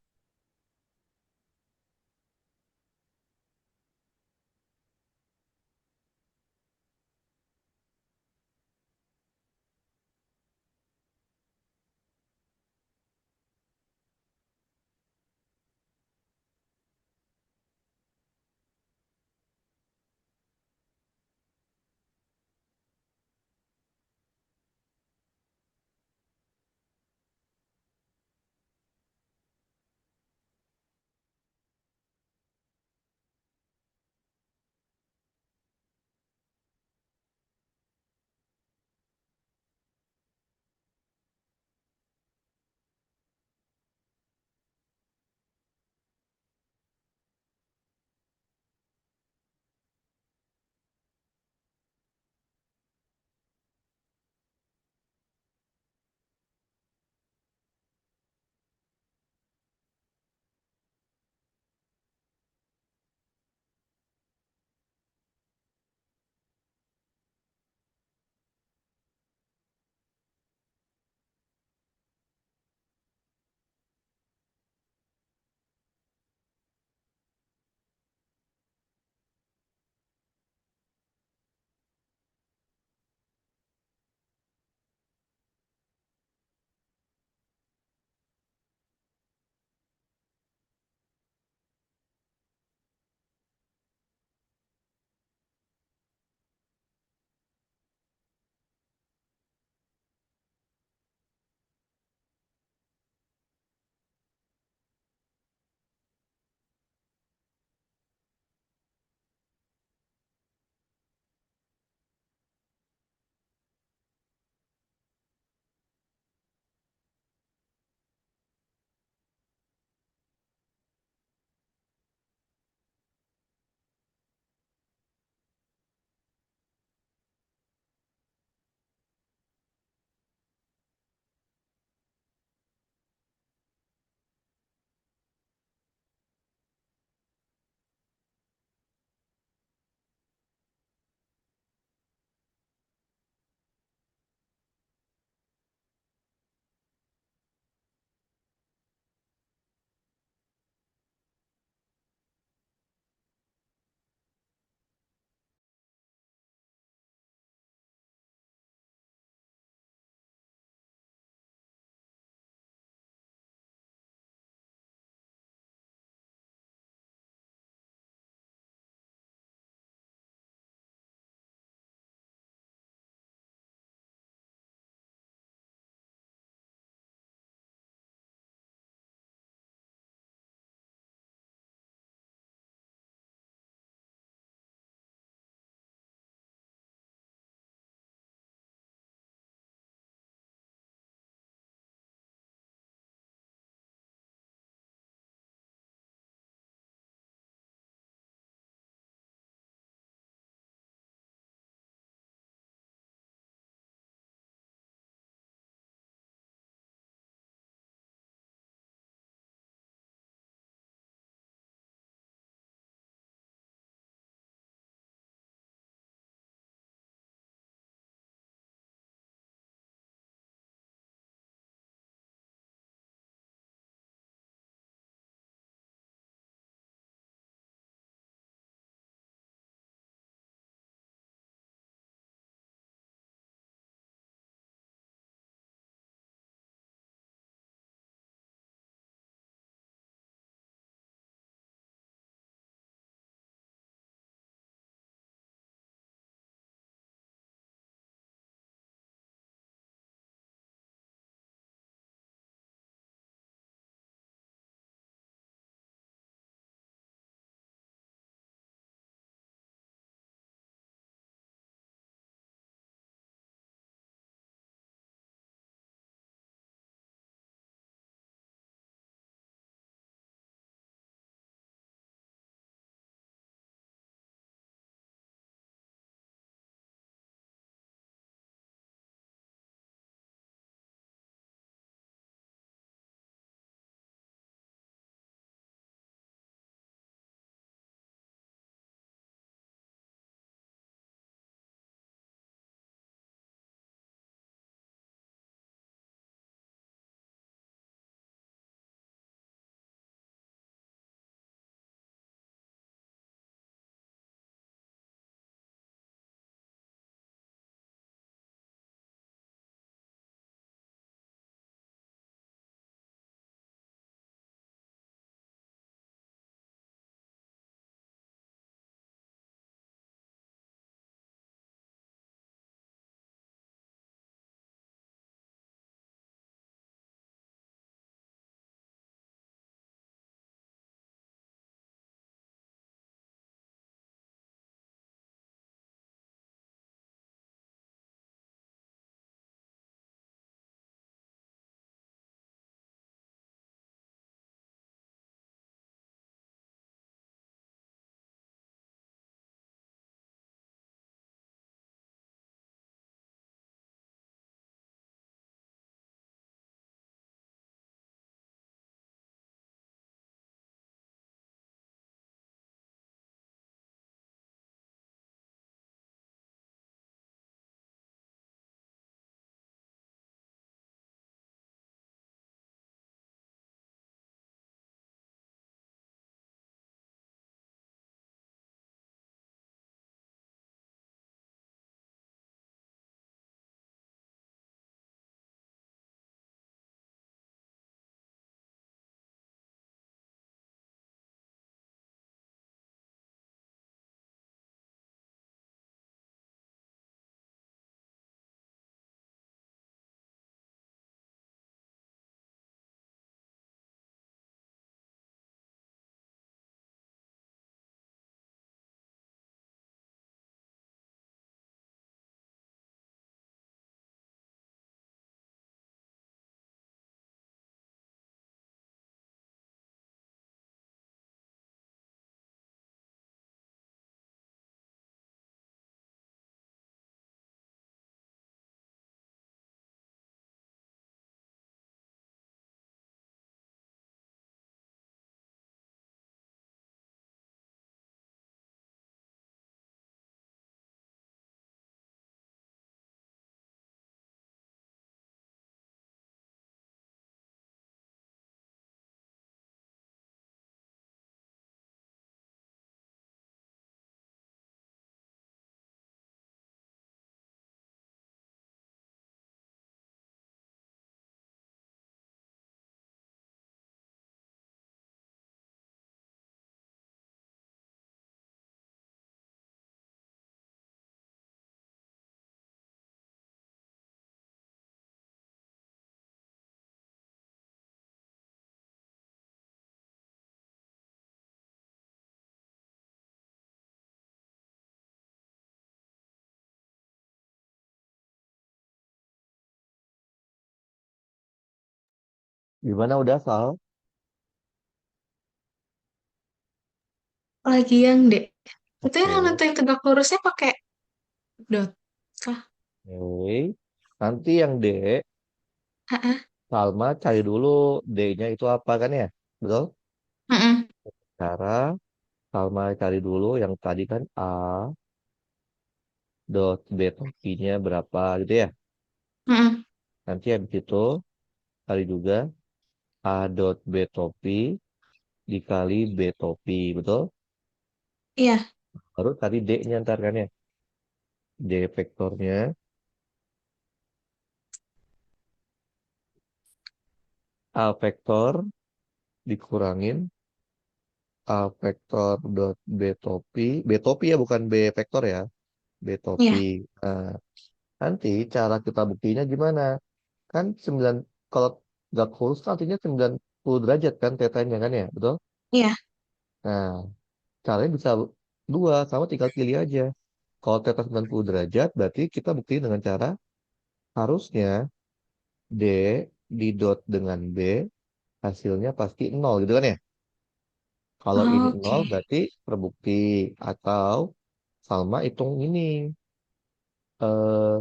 Gimana udah Sal? Lagi yang D. Itu yang Oke. nentuin tegak lurusnya pakai dot kah? Oke. Nanti yang D, Heeh. Salma cari dulu D-nya itu apa kan ya? Betul? Heeh. Cara Salma cari dulu yang tadi kan A dot B topinya berapa gitu ya. Heeh. Nanti habis itu cari juga A dot B topi dikali B topi, betul? Iya. Baru tadi D-nya ntar kan ya. D vektornya A vektor dikurangin A vektor dot B topi ya bukan B vektor ya, B topi. Iya. Nah, nanti cara kita buktinya gimana? Kan 9 kalau gak kurus kan artinya 90 derajat kan tetanya kan ya, betul? Iya. Nah, caranya bisa dua, sama tinggal pilih aja. Kalau teta 90 derajat, berarti kita buktiin dengan cara harusnya D di dot dengan B, hasilnya pasti nol gitu kan ya. Kalau ini Oke. nol berarti terbukti. Atau Salma hitung ini. Eh,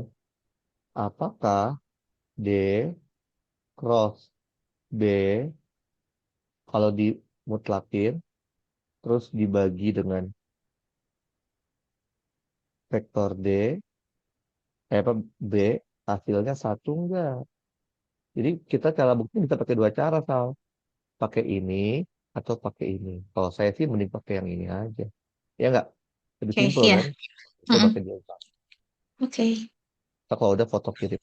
apakah D cross B kalau dimutlakin terus dibagi dengan vektor D, apa B, hasilnya satu enggak? Jadi kita cara bukti bisa pakai dua cara, Sal. Pakai ini atau pakai ini. Kalau saya sih mending pakai yang ini aja. Ya enggak? Lebih Oke. simpel Iya. kan? Coba Heeh. kerjain. Oke. Ntar kalau udah foto kirim.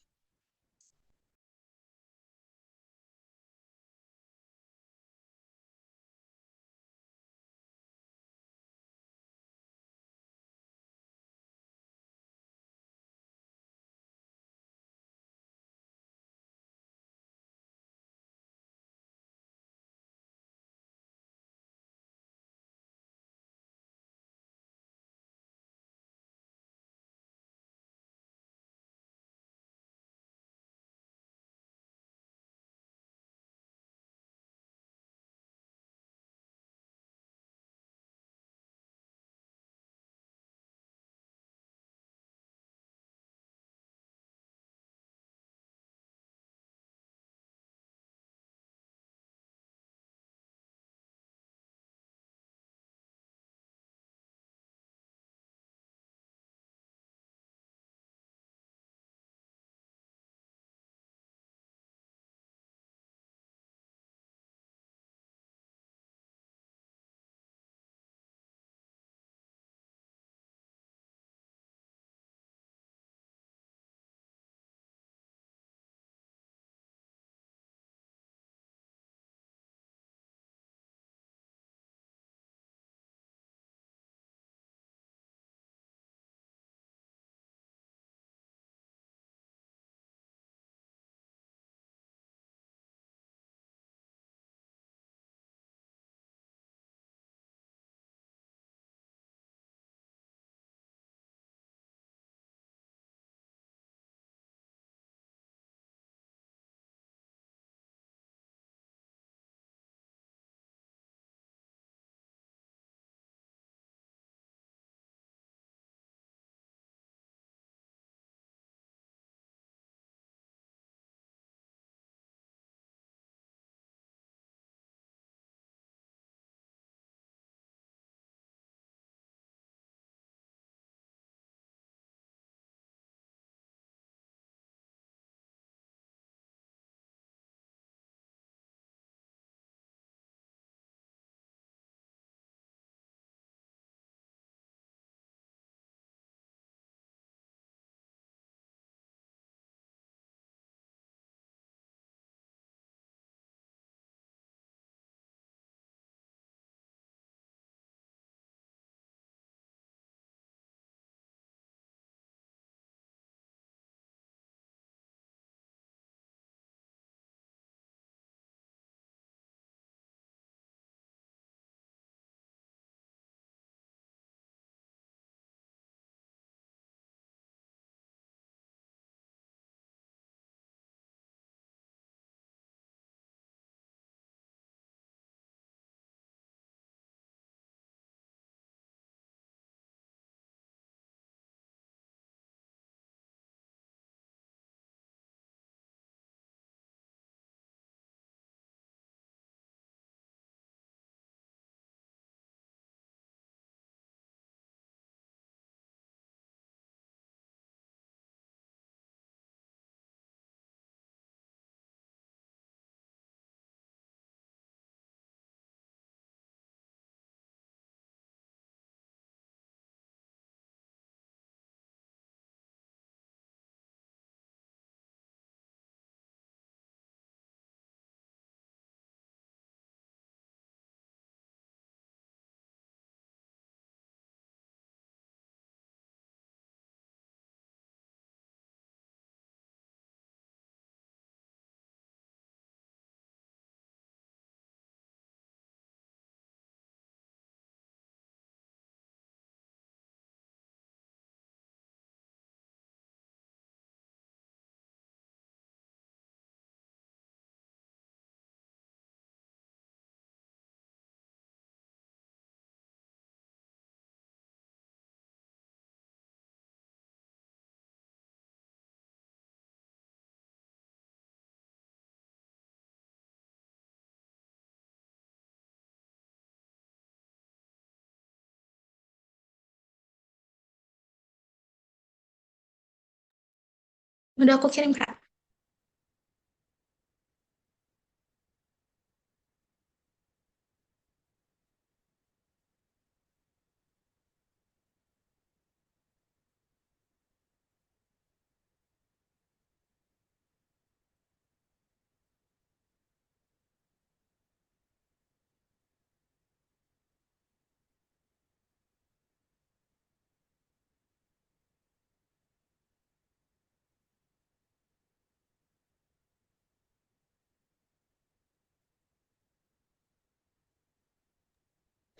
Udah aku kirim, Kak.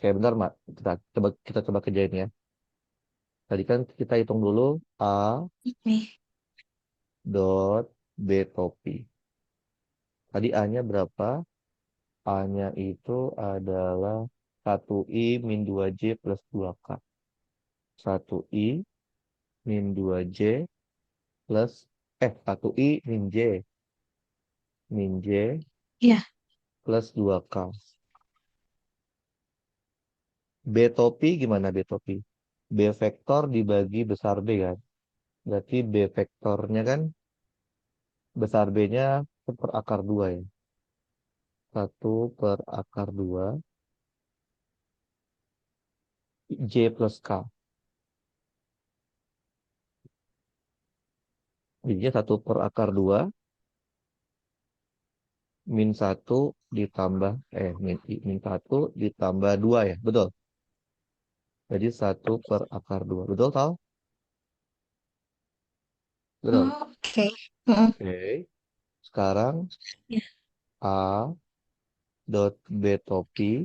Oke, bentar, Mak. Kita coba kerjain ya. Tadi kan kita hitung dulu A Nih. dot B topi. Tadi A-nya berapa? A-nya itu adalah 1I min 2J plus 2K. 1I min 2J plus 1I min J Iya, plus 2K. B topi gimana B topi? B vektor dibagi besar B kan? Berarti B vektornya kan besar B-nya per akar 2 ya. 1/2 J plus K. Jadinya 1/2 min 1 ditambah min 1 ditambah 2 ya. Betul. Jadi 1/2. Betul tau? Betul. oh, oke. Heeh. Oke. Sekarang Ya, A dot B topi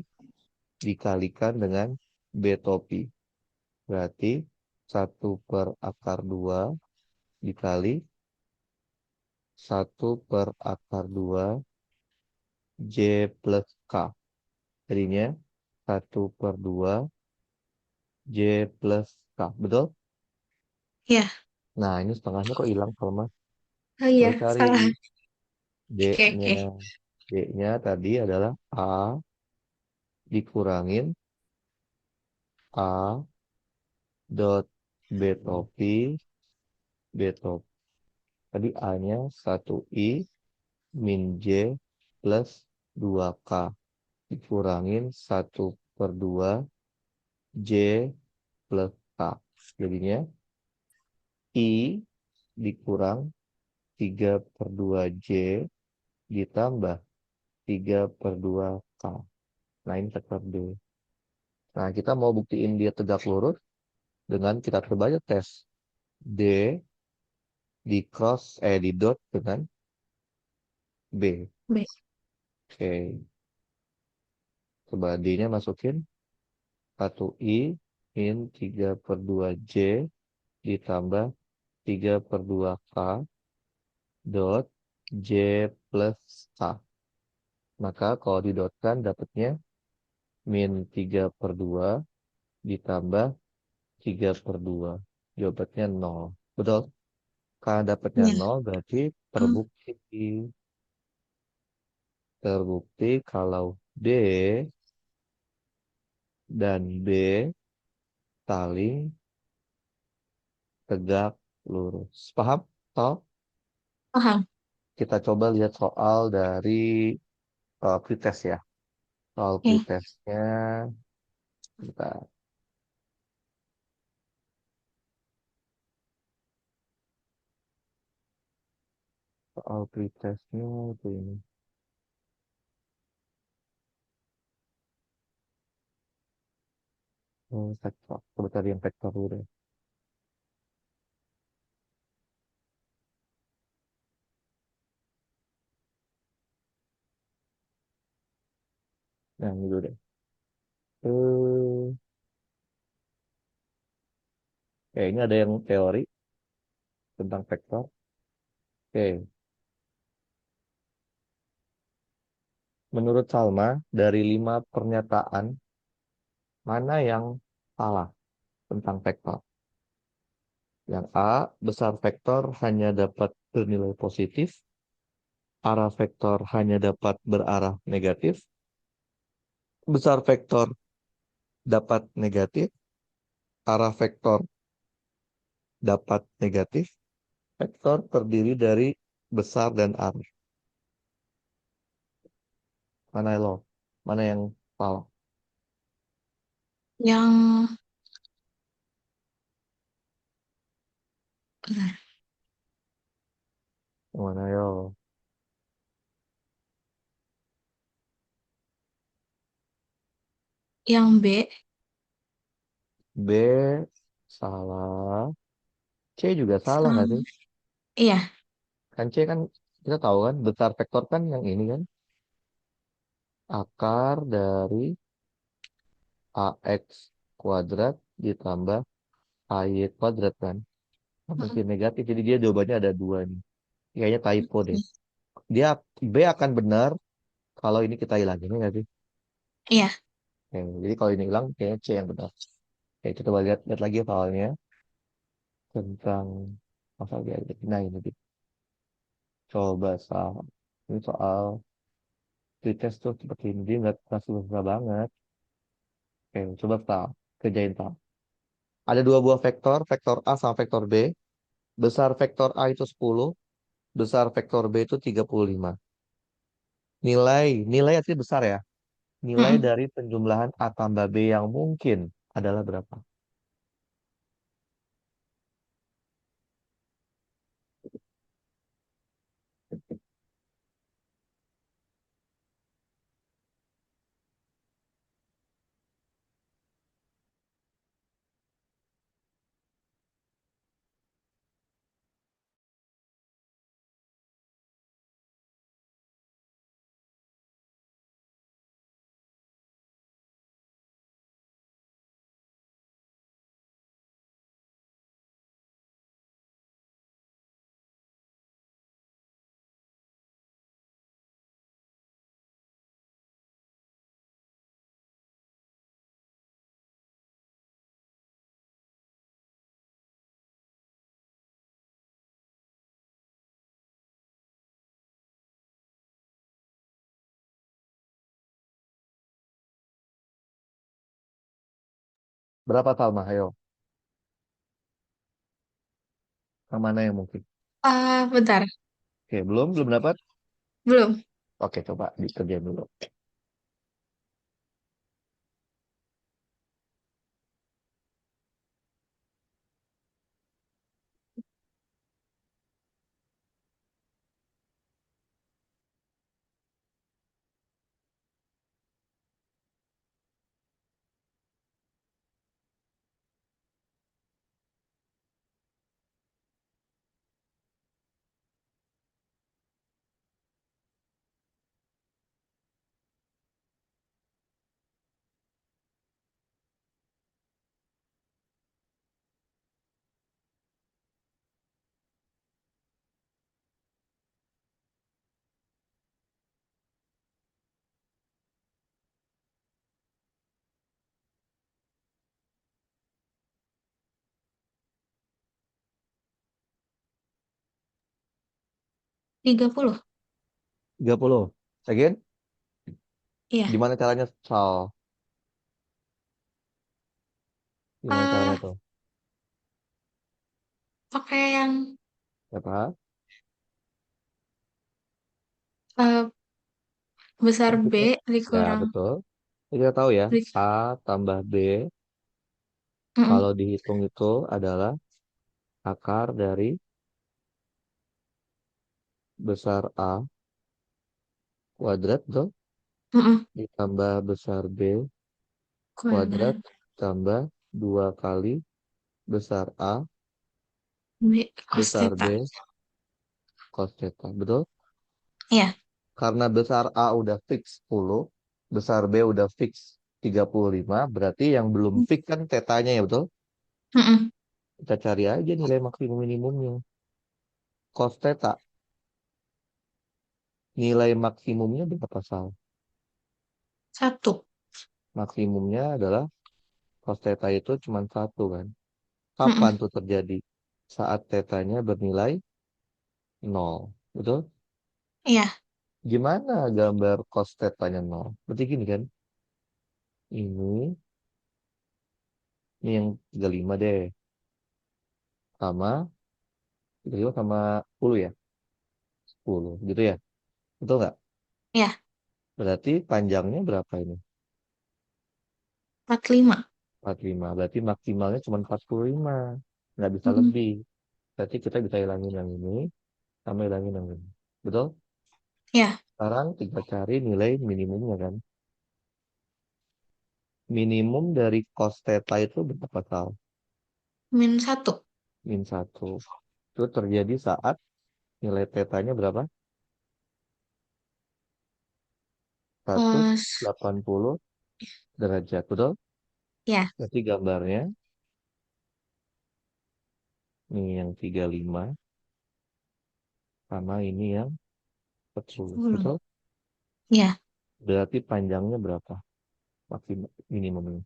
dikalikan dengan B topi. Berarti 1/2 dikali 1/2 J plus K. Jadinya 1/2 J plus K. Betul? ya. Nah, ini setengahnya kok hilang, Salma? Oh Coba iya, cari salah. Oke, D-nya. oke. D-nya tadi adalah A dikurangin A dot B topi B topi. Tadi A-nya 1I min J plus 2K dikurangin 1/2 J plus K. Jadinya I dikurang 3/2 J ditambah 3/2 K. Nah, ini vektor B. Nah, kita mau buktiin dia tegak lurus dengan kita coba aja tes D di dot dengan B. Baik. Oke, coba D-nya masukin 1I min 3/2 J ditambah 3/2 K dot J plus K. Maka kalau didotkan dapatnya min 3/2 ditambah 3/2. Jawabannya 0. Betul? Karena dapatnya Ya. 0 berarti Oh, terbukti. Terbukti kalau D dan B saling tegak lurus. Paham? Toh? paham. Kita coba lihat soal dari pretest ya. Soal Oke. pretestnya, kita soal pretestnya itu ini. Vektor. Coba cari yang vektor dulu deh. Nah, ini dulu deh. Eh, ini ada yang teori tentang vektor. Oke, menurut Salma, dari 5 pernyataan, mana yang salah tentang vektor? Yang A, besar vektor hanya dapat bernilai positif, arah vektor hanya dapat berarah negatif, besar vektor dapat negatif, arah vektor dapat negatif, Vektor terdiri dari besar dan arah. Mana lo? Mana yang salah? Yang bentar. Yang mana yo? Yang B. B salah. C juga salah nggak sih? Sama. Iya. Kan C kan kita tahu kan besar vektor kan yang ini kan akar dari AX kuadrat ditambah AY kuadrat kan. Mm-mm. Mungkin negatif. Jadi dia jawabannya ada dua nih. Kayaknya typo deh. Dia B akan benar kalau ini kita hilangin ya nggak sih? Iya. Oke, jadi kalau ini hilang kayaknya C yang benar. Oke, kita coba lihat, lihat lagi soalnya tentang masalah dia. Nah ini dia. Coba soal ini soal pretest tuh seperti ini dia nggak susah banget. Oke, coba tak kerjain tak. Ada dua buah vektor, vektor A sama vektor B. Besar vektor A itu 10, besar vektor B itu 35. Nilai artinya besar ya. Nilai Mm-mm. dari penjumlahan A tambah B yang mungkin adalah berapa? Berapa Salma? Ayo, yang mana yang mungkin? Bentar. Oke, belum dapat. Belum. Oke, coba dikerjain dulu. 30. 30. Again, Iya. gimana caranya Sal? Gimana caranya Ah, tuh? pakai yang Berapa? eh, besar Kan B kita, ya dikurang betul. Kita tahu ya, di, A tambah B Mm-mm. kalau dihitung itu adalah akar dari besar A kuadrat tuh Mm-mm. ditambah besar B kuadrat Kuadrat tambah dua kali besar A B cos besar theta. B cos theta. Betul? Iya. Karena besar A udah fix 10, besar B udah fix 35, berarti yang belum fix kan tetanya ya betul? Mm-mm. Kita cari aja nilai maksimum minimumnya. Cos theta, nilai maksimumnya berapa Sal? 1. Maksimumnya adalah cos theta itu cuma satu kan. Kapan Mm-mm. tuh terjadi? Saat tetanya bernilai nol. Betul? Iya. Gimana gambar cos tetanya nol? Berarti gini kan. Ini yang 35 deh. Sama 35 sama 10 ya? 10 gitu ya? Betul nggak? Ya, Berarti panjangnya berapa ini? 45. 45. Berarti maksimalnya cuma 45. Nggak bisa Mm-mm. lebih. Berarti kita bisa hilangin yang ini sama hilangin yang ini. Betul? Ya, Sekarang kita cari nilai minimumnya kan. Minimum dari cos theta itu berapa kali? -1. Min 1. Itu terjadi saat nilai tetanya berapa? Plus, 180 derajat. Betul? ya. Berarti gambarnya ini yang 35 sama ini yang 40. Belum. Betul? Ya, Berarti panjangnya berapa? Maksimal minimumnya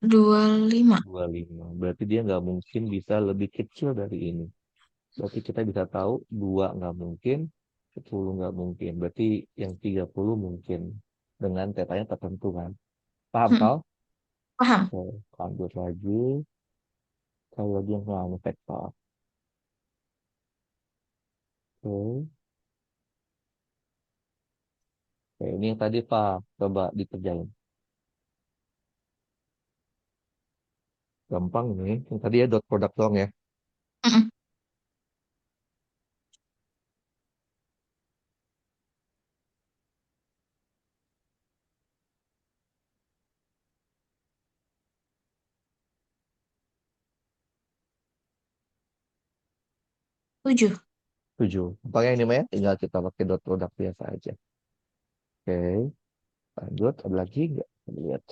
25. 25. Berarti dia nggak mungkin bisa lebih kecil dari ini. Berarti kita bisa tahu 2 nggak mungkin, 10 nggak mungkin. Berarti yang 30 mungkin. Dengan tetanya tertentu kan. Paham, Mm-mm. Kal? Paham? Oke, lanjut lagi. Cari lagi yang namanya vektor. Oke. Oke, ini yang tadi Pak, coba dikerjain. Gampang nih. Yang tadi ya dot product doang ya. Mm-mm. 7. 7. Gampang ini mah ya. Tinggal kita pakai dot product biasa aja. Oke. Lanjut. Ada lagi nggak? Kita lihat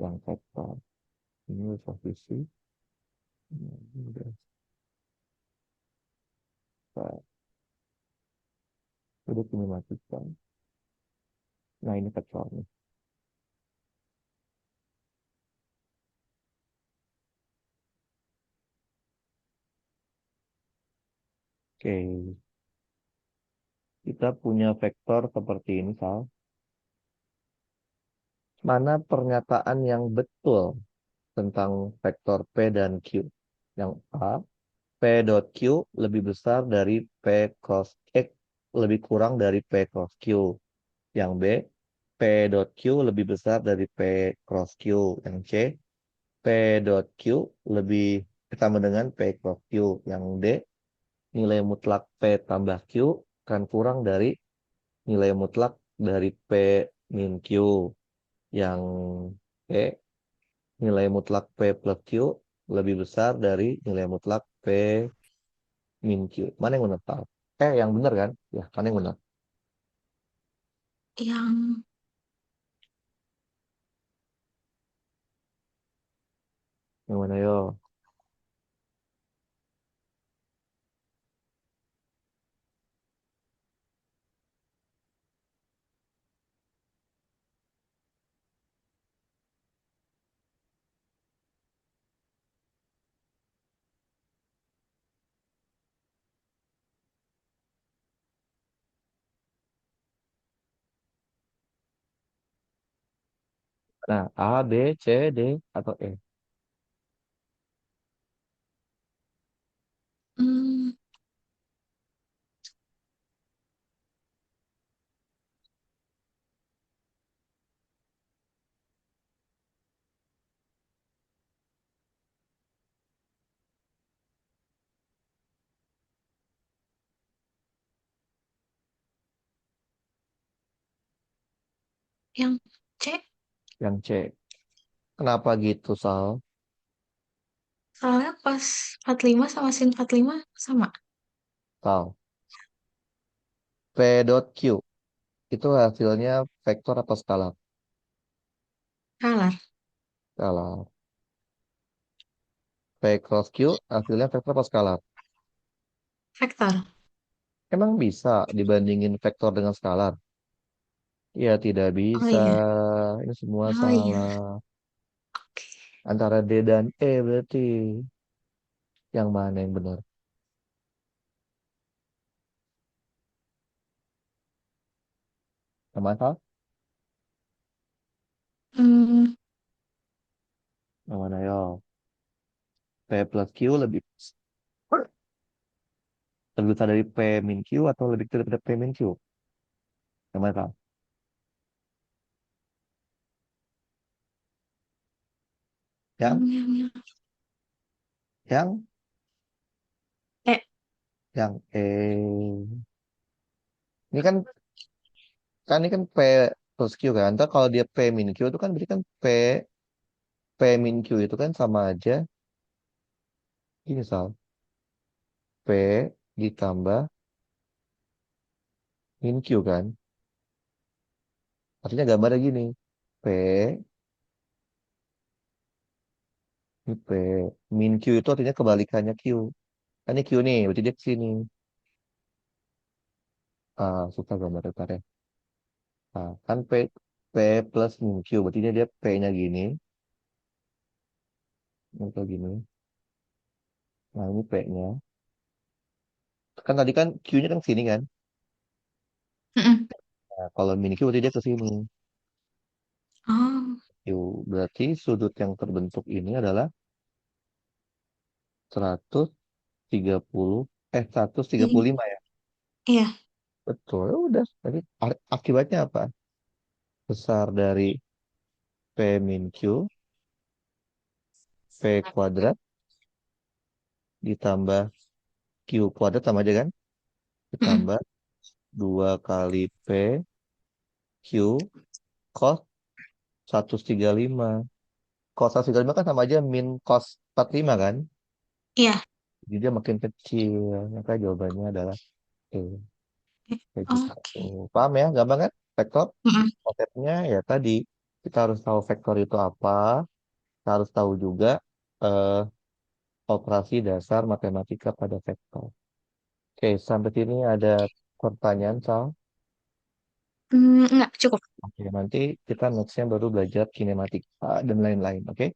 yang vektor. Ini posisi. Ini udah. Udah ini matikan. Nah ini vektornya. Oke. Kita punya vektor seperti ini, Sal. Mana pernyataan yang betul tentang vektor P dan Q? Yang A, P dot Q lebih besar dari P cross X lebih kurang dari P cross Q. Yang B, P dot Q lebih besar dari P cross Q. Yang C, P dot Q lebih sama dengan P cross Q. Yang D, nilai mutlak P tambah Q kan kurang dari nilai mutlak dari P min Q. Yang E, nilai mutlak P plus Q lebih besar dari nilai mutlak P min Q. Mana yang benar, Pak? Yang benar kan? Ya, mana yang benar? Yang Yang mana yo? Nah, A, B, C, D, atau E? hmm, yang C. Yang C. Kenapa gitu, Sal? Soalnya pas 45 sama sin 45 sama. Sal. P dot Q. Itu hasilnya vektor atau skalar? Kalar. Skalar. P cross Q hasilnya vektor atau skalar? Vektor. Emang bisa dibandingin vektor dengan skalar? Ya, tidak Oh bisa. iya. Ini semua Oh iya. salah. Oke. Antara D dan E berarti. Yang mana yang benar? Yang mana, Sal? Hmm, Yang mana, yo? P plus Q lebih. Lebih besar dari P min Q atau lebih kecil daripada P min Q? Yang mana, Kak? Yang, Yang yang, eh yang ini kan, ini kan P plus Q kan. Ntar kalau dia P min Q itu kan berarti kan P min Q itu kan sama aja. Ini misal P ditambah min Q kan. Artinya gambarnya gini. P, ini P. Min Q itu artinya kebalikannya Q. Kan ini Q nih, berarti dia ke sini. Susah gambar bentar ya. Kan P plus min Q. Berarti dia P-nya gini. Ini kayak gini. Nah, ini P-nya. Kan tadi kan Q-nya kan ke sini kan. mm-mm. Nah, kalau min Q berarti dia ke sini. Oh, Q. Berarti sudut yang terbentuk ini adalah 130, 135 ya. iya. Betul, ya udah. Tadi akibatnya apa? Besar dari P min Q, P kuadrat ditambah Q kuadrat sama aja kan? Mm-mm. Ditambah 2 kali P Q cos 135. Cos 135 kan sama aja min cos 45 kan? Iya. Jadi dia makin kecil. Maka jawabannya adalah E. Kayak gitu. Oke. Paham ya? Gampang kan? Vektor. Mm-mm. Konsepnya ya tadi. Kita harus tahu vektor itu apa. Kita harus tahu juga eh, operasi dasar matematika pada vektor. Oke, sampai sini ada pertanyaan, Sal. Enggak, cukup. Oke, nanti kita nextnya baru belajar kinematika dan lain-lain. Oke,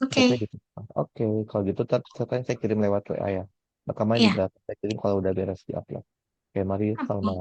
Oke. stopnya gitu. Oke, kalau gitu katanya saya kirim lewat WA ya. Rekaman Iya. juga saya kirim kalau udah beres di upload. Oke, mari, Oke. Salma.